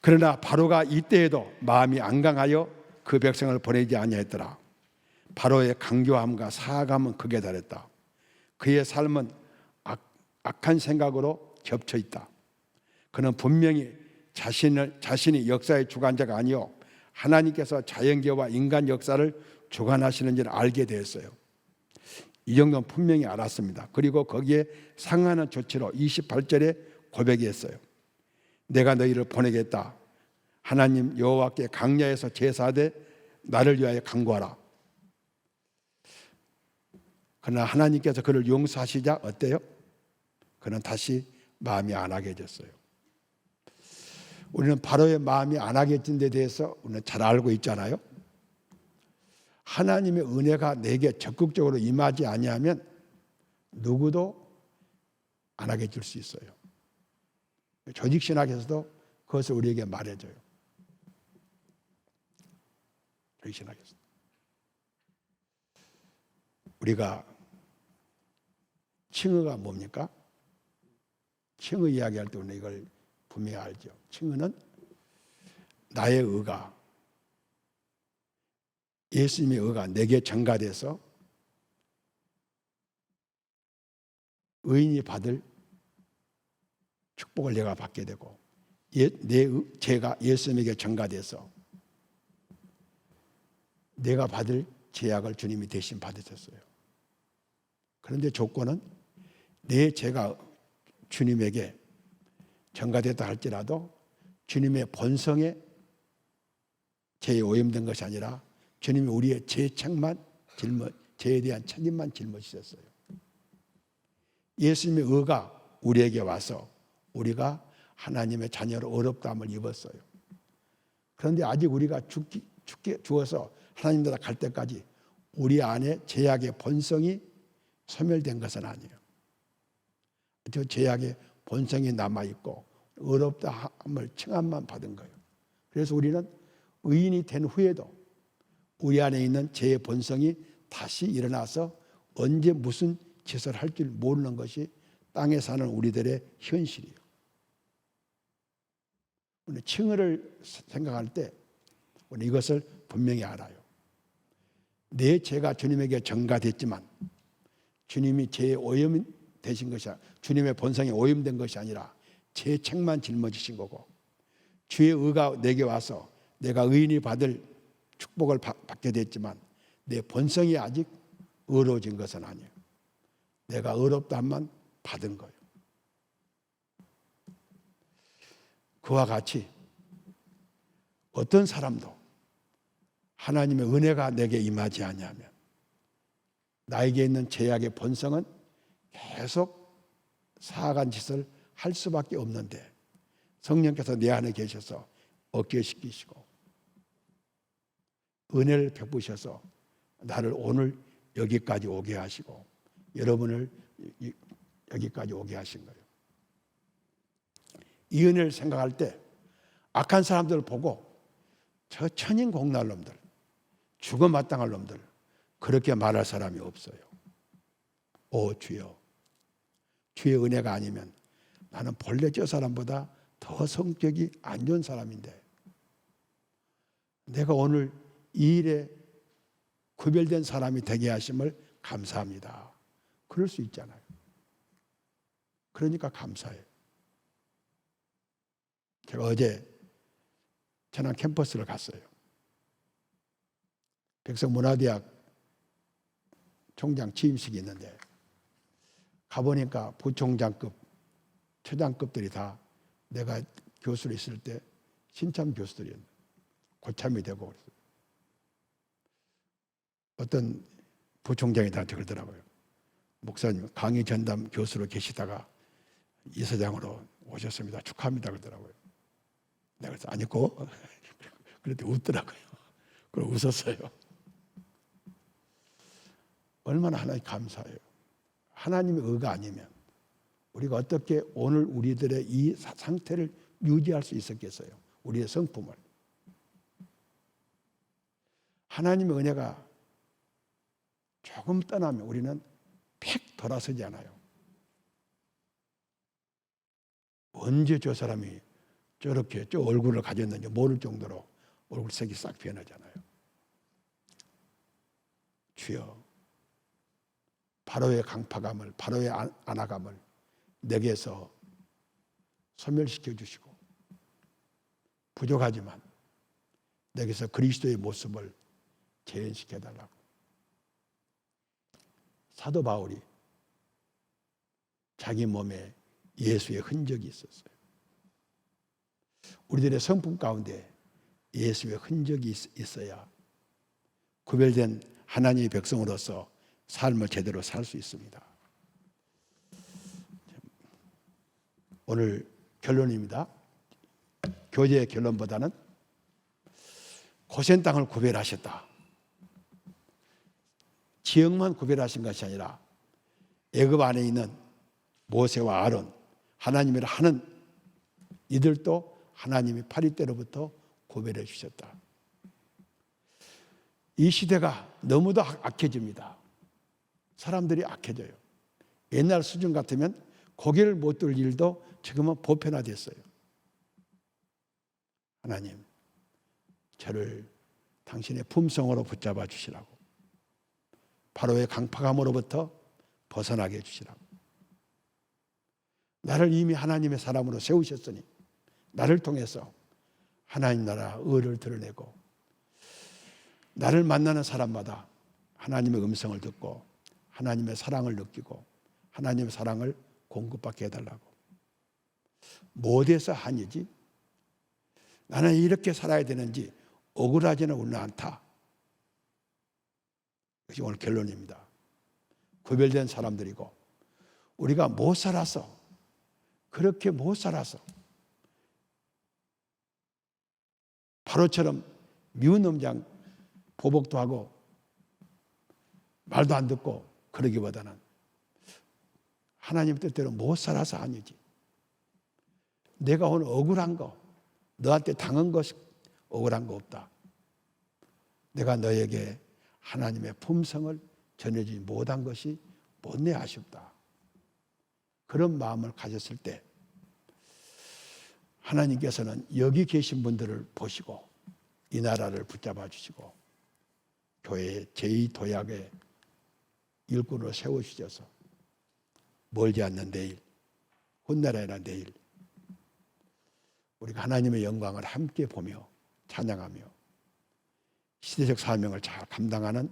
그러나 바로가 이때에도 마음이 안강하여 그 백성을 보내지 아니하였더라. 바로의 강교함과 사악함은 극에 달했다. 그의 삶은 악한 생각으로 겹쳐 있다. 그는 분명히 자신이 역사의 주관자가 아니요 하나님께서 자연계와 인간 역사를 주관하시는 줄 알게 되었어요. 이 정도는 분명히 알았습니다. 그리고 거기에 상하는 조치로 28절에 고백했어요. 내가 너희를 보내겠다. 하나님 여호와께 강야에서 제사하되 나를 위하여 간구하라. 그러나 하나님께서 그를 용서하시자 어때요? 그는 다시 마음이 안하게졌어요. 우리는 바로의 마음이 안하게진 데 대해서 우리는 잘 알고 있잖아요. 하나님의 은혜가 내게 적극적으로 임하지 아니하면 누구도 안하게 줄 수 있어요. 조직신학에서도 그것을 우리에게 말해줘요. 조직신학에서 우리가 칭의가 뭡니까? 칭의 이야기할 때 우리는 이걸 분명히 알죠. 칭의는 나의 의가, 예수님의 의가 내게 전가돼서 의인이 받을 축복을 내가 받게 되고, 제가 예수님에게 전가돼서 내가 받을 죄악을 주님이 대신 받으셨어요. 그런데 조건은 내 죄가 주님에게 전가됐다 할지라도 주님의 본성에 죄에 오염된 것이 아니라 주님이 우리의 죄에 대한 책임만 짊어지셨어요. 예수님의 의가 우리에게 와서 우리가 하나님의 자녀로 어렵다함을 입었어요. 그런데 아직 우리가 죽어서 하나님 나라 갈 때까지 우리 안에 죄악의 본성이 소멸된 것은 아니에요. 저 죄악의 본성이 남아있고 어렵다함을 칭함만 받은 거예요. 그래서 우리는 의인이 된 후에도 우리 안에 있는 죄의 본성이 다시 일어나서 언제 무슨 짓을 할 줄 모르는 것이 땅에 사는 우리들의 현실이에요. 우리 칭의를 생각할 때 우리 이것을 분명히 알아요. 내 죄가 주님에게 전가됐지만 주님이 죄에 오염 되신 것이 아니라, 주님의 본성에 오염된 것이 아니라 제 책만 짊어지신 거고, 주의 의가 내게 와서 내가 의인이 받을 축복을 받게 됐지만 내 본성이 아직 의로워진 것은 아니에요. 내가 의롭다함만 받은 거예요. 그와 같이 어떤 사람도 하나님의 은혜가 내게 임하지 아니하면 나에게 있는 죄악의 본성은 계속 사악한 짓을 할 수밖에 없는데, 성령께서 내 안에 계셔서 억제시키시고 은혜를 베푸셔서 나를 오늘 여기까지 오게 하시고 여러분을 여기까지 오게 하신 거예요. 이 은혜를 생각할 때 악한 사람들을 보고 저 천인공날 놈들, 죽어 마땅할 놈들, 그렇게 말할 사람이 없어요. 오 주여, 주의 은혜가 아니면 나는 본래 저 사람보다 더 성격이 안 좋은 사람인데 내가 오늘 이 일에 구별된 사람이 되게 하심을 감사합니다. 그럴 수 있잖아요. 그러니까 감사해요. 제가 어제 천안 캠퍼스를 갔어요. 백석문화대학 총장 취임식이 있는데 가보니까 부총장급, 처장급들이 다 내가 교수로 있을 때 신참 교수들이었는데 고참이 되고 그랬어요. 어떤 부총장이 나한테 그러더라고요. 목사님 강의 전담 교수로 계시다가 이사장으로 오셨습니다. 축하합니다 그러더라고요. 내가 그래서 아니고 그런데 웃더라고요. 그걸 웃었어요. 얼마나 하나님 감사해요. 하나님의 의가 아니면 우리가 어떻게 오늘 우리들의 이 상태를 유지할 수 있었겠어요? 우리의 성품을. 하나님의 은혜가 조금 떠나면 우리는 팩 돌아서지 않아요. 언제 저 사람이 저렇게 저 얼굴을 가졌는지 모를 정도로 얼굴색이 싹 변하잖아요. 주여, 바로의 강파감을, 바로의 안화감을 내게서 소멸시켜 주시고, 부족하지만 내게서 그리스도의 모습을 재현시켜 달라고. 사도 바울이 자기 몸에 예수의 흔적이 있었어요. 우리들의 성품 가운데 예수의 흔적이 있어야 구별된 하나님의 백성으로서 삶을 제대로 살 수 있습니다. 오늘 결론입니다. 교제의 결론보다는 고센 땅을 구별하셨다. 지역만 구별하신 것이 아니라 애굽 안에 있는 모세와 아론, 하나님을 하는 이들도 하나님이 파리때로부터 구별해 주셨다. 이 시대가 너무도 악해집니다. 사람들이 악해져요. 옛날 수준 같으면 고개를 못 들 일도 지금은 보편화됐어요. 하나님, 저를 당신의 품성으로 붙잡아 주시라고. 바로의 강팍함으로부터 벗어나게 해주시라고. 나를 이미 하나님의 사람으로 세우셨으니 나를 통해서 하나님 나라 의를 드러내고, 나를 만나는 사람마다 하나님의 음성을 듣고 하나님의 사랑을 느끼고 하나님의 사랑을 공급받게 해달라고. 못해서 한이지 나는 이렇게 살아야 되는지 억울하지는 않다. 그것이 오늘 결론입니다. 구별된 사람들이고, 우리가 못 살아서, 그렇게 못 살아서 바로처럼 미운 놈장 보복도 하고 말도 안 듣고 그러기보다는 하나님 뜻대로 못 살아서 아니지. 내가 오늘 억울한 거, 너한테 당한 것이 억울한 거 없다. 내가 너에게 하나님의 품성을 전해주지 못한 것이 못내 아쉽다. 그런 마음을 가졌을 때 하나님께서는 여기 계신 분들을 보시고 이 나라를 붙잡아 주시고 교회 제2도약의 일꾼으로 세워주셔서 멀지 않는 내일, 훗날에나 내일 우리가 하나님의 영광을 함께 보며 찬양하며 시대적 사명을 잘 감당하는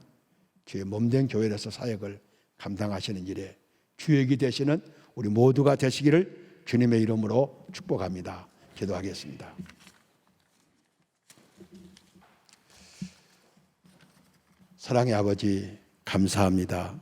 주의 몸된 교회로서 사역을 감당하시는 일에 주역이 되시는 우리 모두가 되시기를 주님의 이름으로 축복합니다. 기도하겠습니다. 사랑의 아버지, 감사합니다.